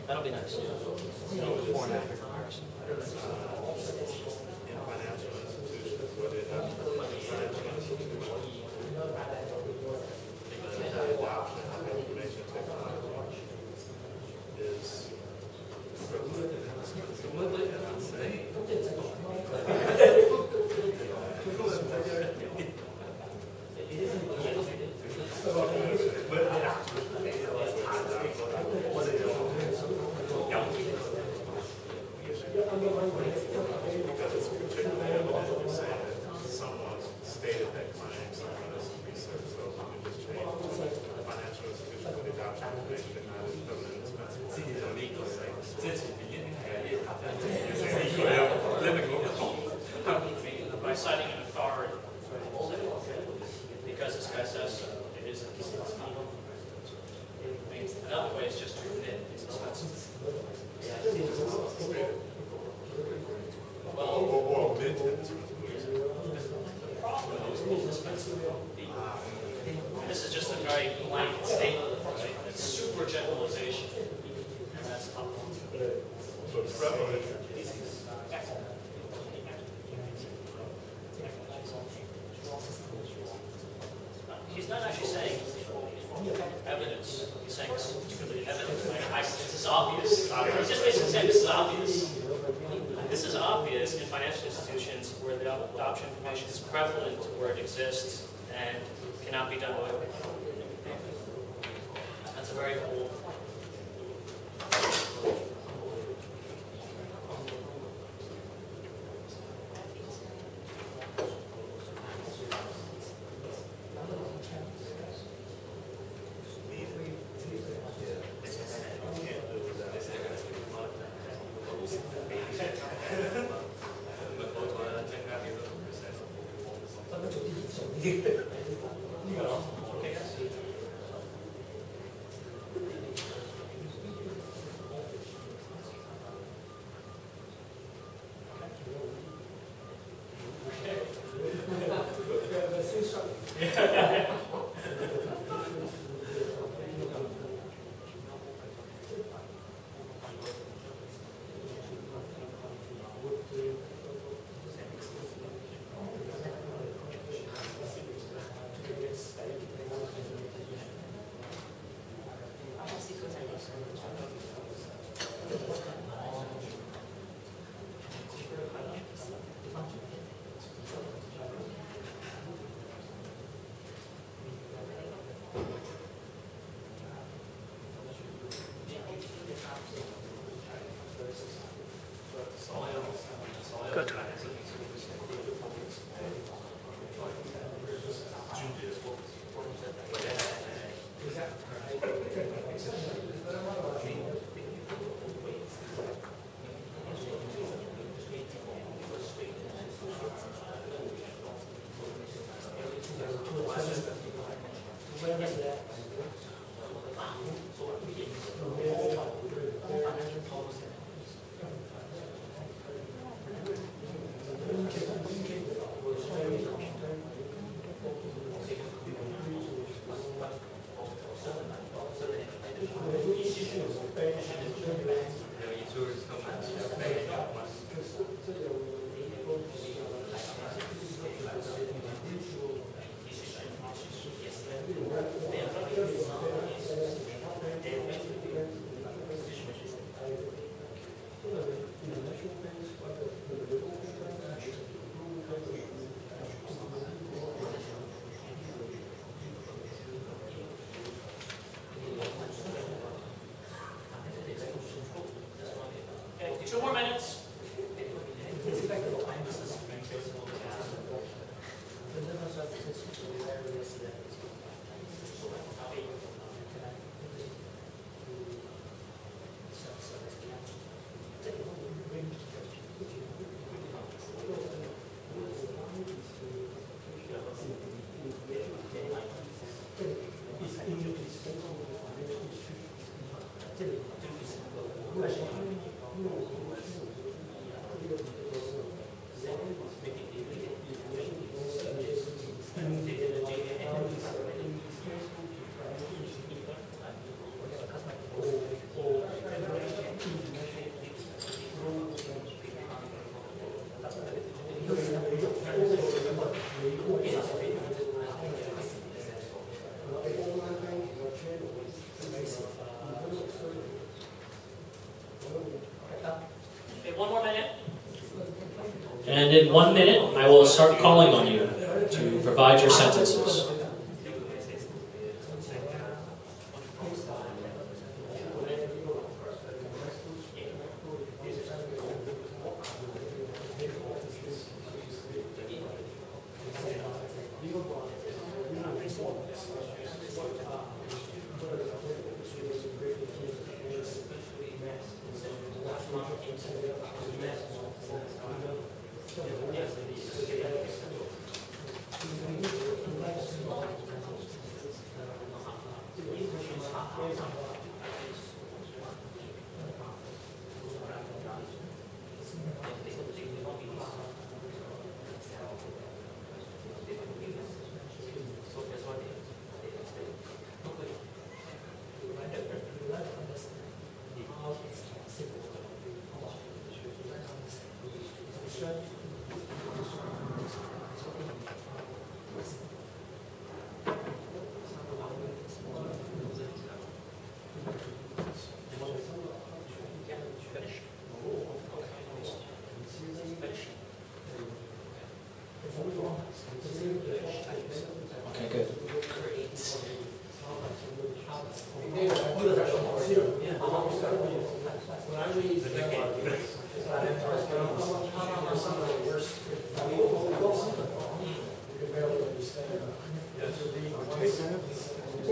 That'll be nice. Before and after comparison. By citing an authority, because this guy says so, it is another way is just to admit it's expensive. Or this is just a very blanket statement, right? It's super generalization. And that's tough. He's not actually saying evidence. He's saying this is really evidence. This is obvious. He's just basically saying this is obvious. This is obvious in financial institutions where the adoption information is prevalent, where it exists, and cannot be done away with. That's a very cool. Good. Okay, 2 more minutes. Okay, 1 more minute. And in 1 minute, I will start calling on you to provide your sentences.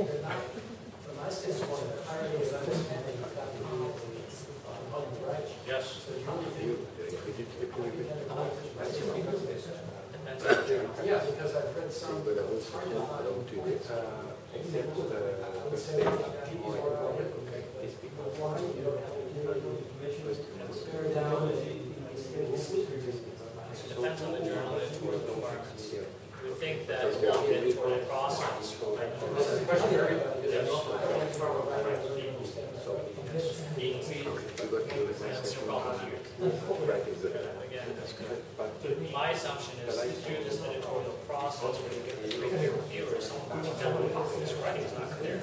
From my standpoint, the irony is understanding you've got to be on the right. Yes. Yeah, because I've read some example I would say people are one, you don't have to down. It depends on the journalist or the requirements. We think that the editorial process, This is a question for everybody. being that's the problem here. Again, my assumption is through this editorial process, where you get the peer reviewers, you tell them this writing is not clear.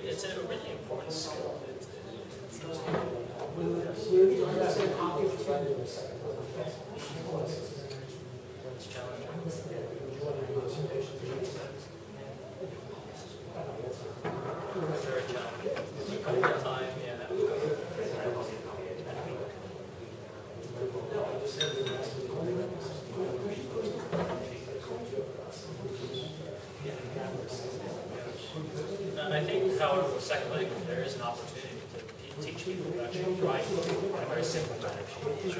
It's a really important skill. It's challenging. Very challenging. Time, yeah. I think, however, with second language, there is an opportunity to teach people to actually write in a very simple manner, because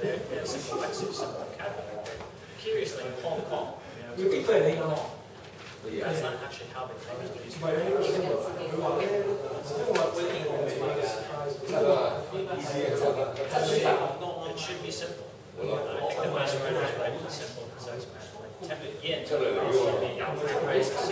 they have simple lexics, simple vocabulary. Curiously, in Hong Kong, that's not actually how they think it is. No, it should be simple. I think the best writer is writing in simple, concise manner. Yin should be very simple.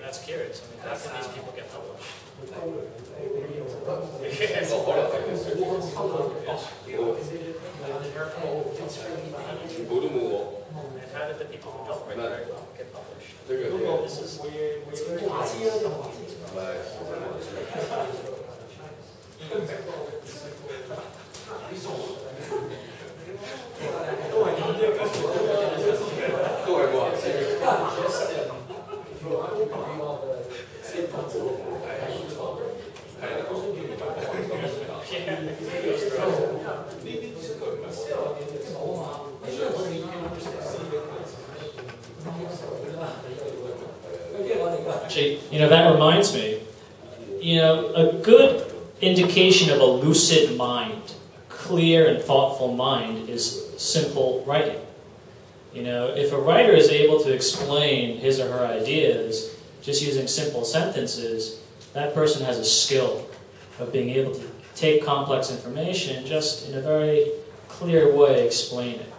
That's curious. I mean, how can these people get published? And how did the people who don't write very well get published? This is Actually, that reminds me, a good indication of a lucid mind, clear and thoughtful mind, is simple writing. If a writer is able to explain his or her ideas just using simple sentences, that person has a skill of being able to take complex information and just in a very clear way explain it.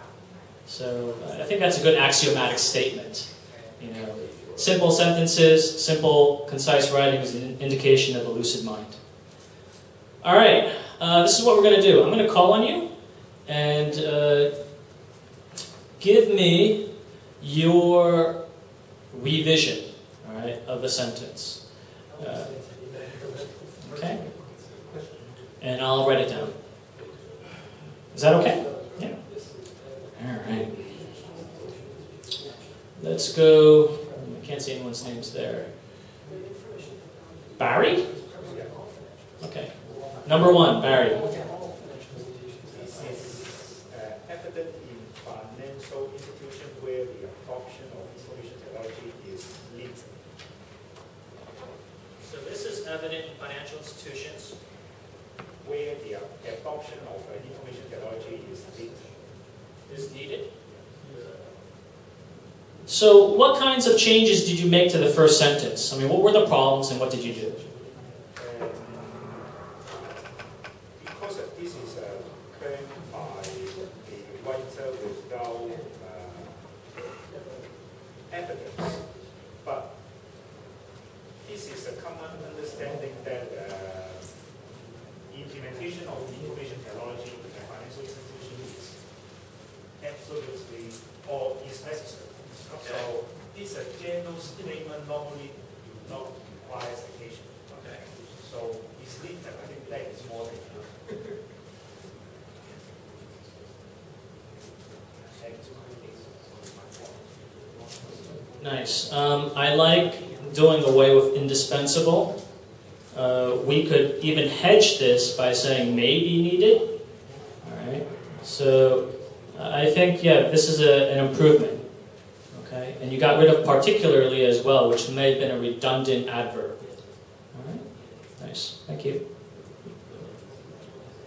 So I think that's a good axiomatic statement. Simple sentences, simple, concise writing is an indication of a lucid mind. All right, this is what we're going to do. I'm going to call on you and give me your revision, all right, of the sentence. Okay? And I'll write it down. Is that okay? Yeah. All right. Let's go. I can't see anyone's names there. Barry? Okay. Number 1, Barry. This is evident in financial institutions where the adoption of information technology is lead. So this is evident in financial institutions where the adoption of information technology is lead. Is needed. So what kinds of changes did you make to the first sentence? I mean, what were the problems and what did you do? Because this is claimed by the writer without evidence, but this is a common understanding that implementation of information technology in the financial institution is conservatively or is necessary. Okay. So this a general statement normally do not require citation. Okay. So it's limited. I think that is more than enough. Nice. I like doing away with indispensable. We could even hedge this by saying may be needed. All right. So I think, yeah, this is an improvement. Okay. And you got rid of particularly as well, which may have been a redundant adverb. All right. Nice. Thank you.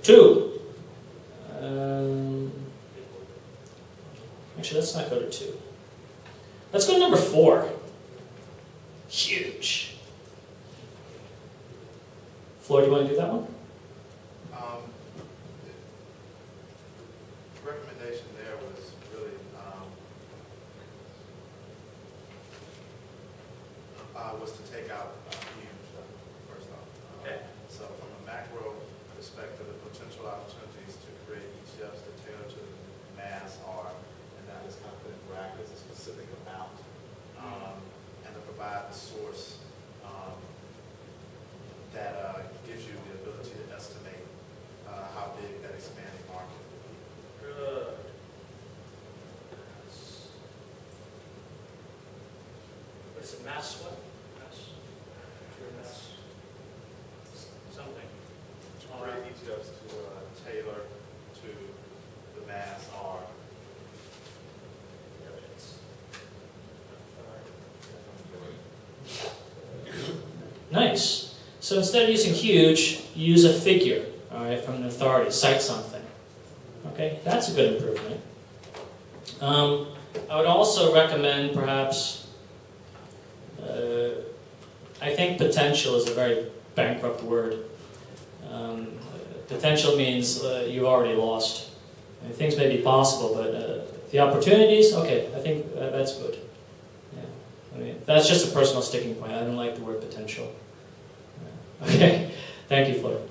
2. Actually, let's not go to 2. Let's go to number 4. Huge. Floyd, do you want to do that one? The recommendation there was really was to take out huge, first off. Okay. So from a macro perspective, the potential opportunities to create ETFs that tailor to the mass are, and that is kind of put in brackets, a specific amount, and to provide the source that gives you the ability to estimate how big that expanding market will be. Good. What is it, mass what? Mass something. Create ETFs to tailor to the mass R. Nice. So instead of using huge, use a figure, all right, from an authority, cite something. Okay, that's a good improvement. I would also recommend perhaps, I think potential is a very bankrupt word. Potential means you've already lost. And things may be possible, but the opportunities, okay, I think that's good. Yeah. I mean, that's just a personal sticking point. I don't like the word potential. Okay, thank you, Floyd.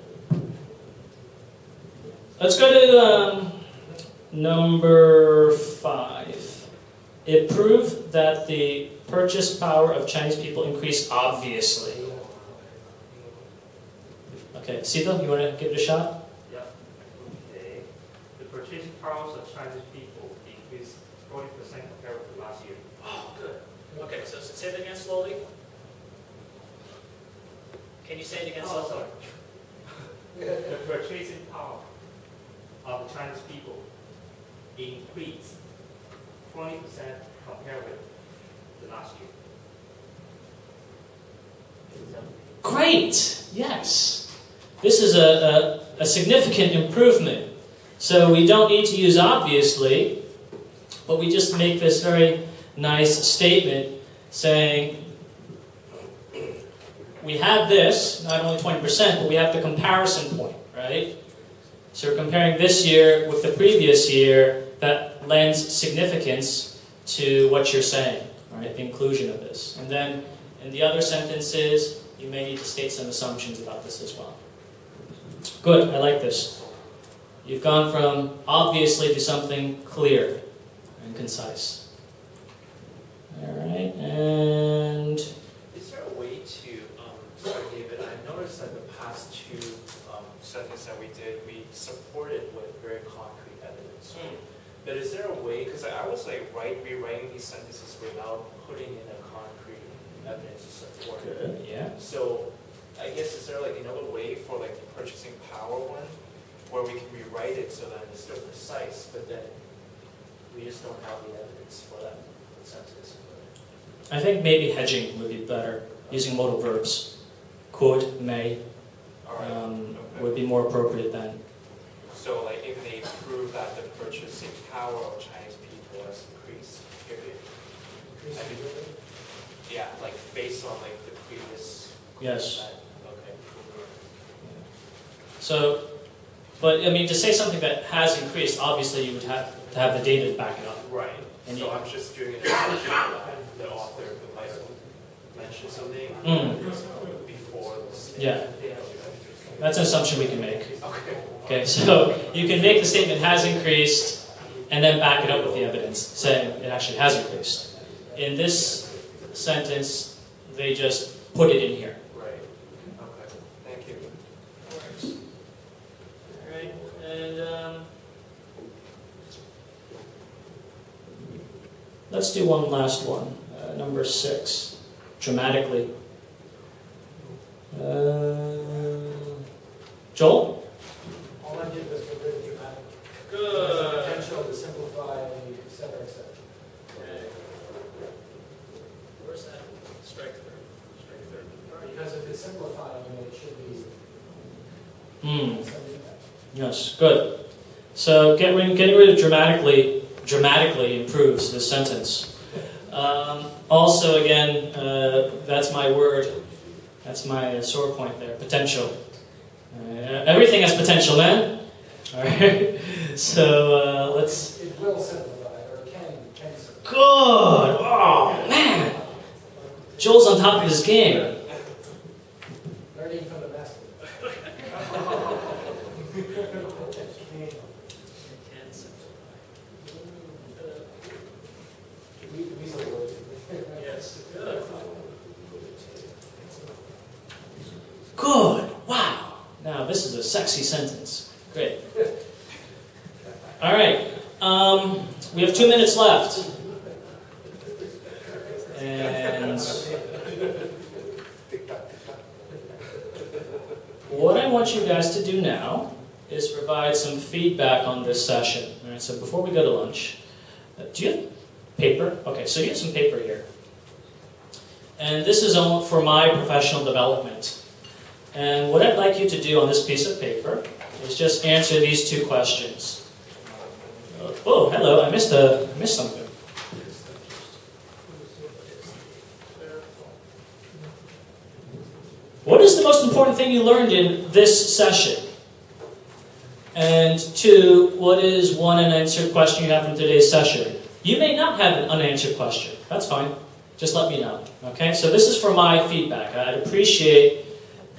Let's go to number 5. It proved that the purchase power of Chinese people increased obviously. Okay, Sito, you want to give it a shot? Yeah. Okay. The purchasing powers of Chinese people increased 40% compared with last year. Oh, good. Okay, so say it again slowly. Can you say it again slowly? The purchasing power of the Chinese people increased 20% compared with the last year. Great! Yes. This is a significant improvement. So we don't need to use obviously, but we just make this very nice statement saying we have this, not only 20%, but we have the comparison point, right? So we're comparing this year with the previous year. That lends significance to what you're saying, right? The inclusion of this. And then in the other sentences, you may need to state some assumptions about this as well. Good, I like this. You've gone from obviously to something clear and concise. All right, and... Is there a way to, sorry David, I noticed that the past 2 sentences that we did, we supported with very concrete evidence. But is there a way, because I was like rewriting these sentences without putting in a concrete evidence to support it. Good, yeah. So I guess is there like another way for like the purchasing power one, where we can rewrite it so that it's still precise, but then we just don't have the evidence for that sentence. I think maybe hedging would be better, using modal verbs. Could, may, would be more appropriate then. So like if they prove that the purchasing power of Chinese people has increased, period. I mean, yeah, like based on like the previous. Yes. Okay. So, but I mean, to say something that has increased, obviously you would have to have the data to back it up. Right. And so I'm just doing an assumption that the author might have mentioned something before this. Yeah. That's an assumption we can make. Okay, so you can make the statement has increased and then back it up with the evidence, saying it actually has increased. In this sentence, they just put it in here. Right. Okay. Thank you. All right, and let's do one last one. Number 6, dramatically. Joel? All I did was get rid of dramatic. Good. Potential to simplify, et cetera, et cetera. Okay. Where's that? Strike through. Because if it's simplifying, it should be. Yes, good. So getting rid of dramatically improves this sentence. Also, again, that's my word. That's my sore point there, potential. Everything has potential, man. All right. So let's. It will simplify, or can simplify. Good. Oh man. Joel's on top of his game. Learning from the master. Yes. Good. Wow. Now this is a sexy sentence. Great. All right. We have 2 minutes left. And what I want you guys to do now is provide some feedback on this session. All right, so before we go to lunch, do you have paper? Okay, so you have some paper here. And this is for my professional development. And what I'd like you to do on this piece of paper is just answer these 2 questions. Oh, hello, I missed something. What is the most important thing you learned in this session? And 2, what is one unanswered question you have from today's session? You may not have an unanswered question. That's fine. Just let me know. Okay? So this is for my feedback. I'd appreciate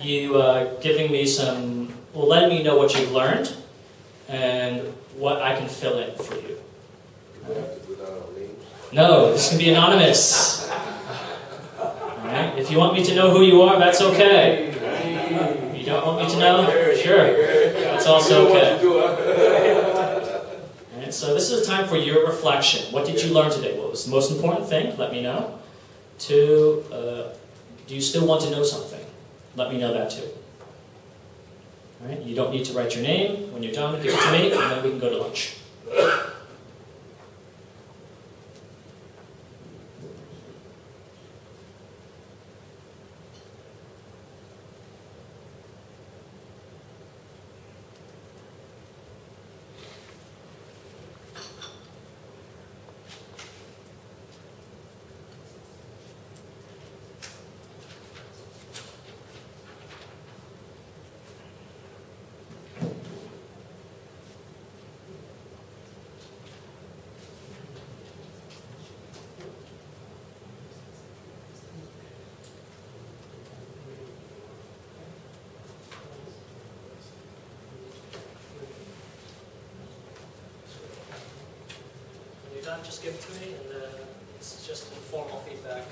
you giving me letting me know what you've learned and what I can fill in for you. No, this can be anonymous. Alright? If you want me to know who you are, that's okay. If you don't want me to know, sure. That's also okay. Alright, so this is a time for your reflection. What did you learn today? What was the most important thing? Let me know. 2, do you still want to know something? Let me know that too. Alright, you don't need to write your name. When you're done, give it to me, and then we can go to lunch. Just give it to me, and this is just informal feedback.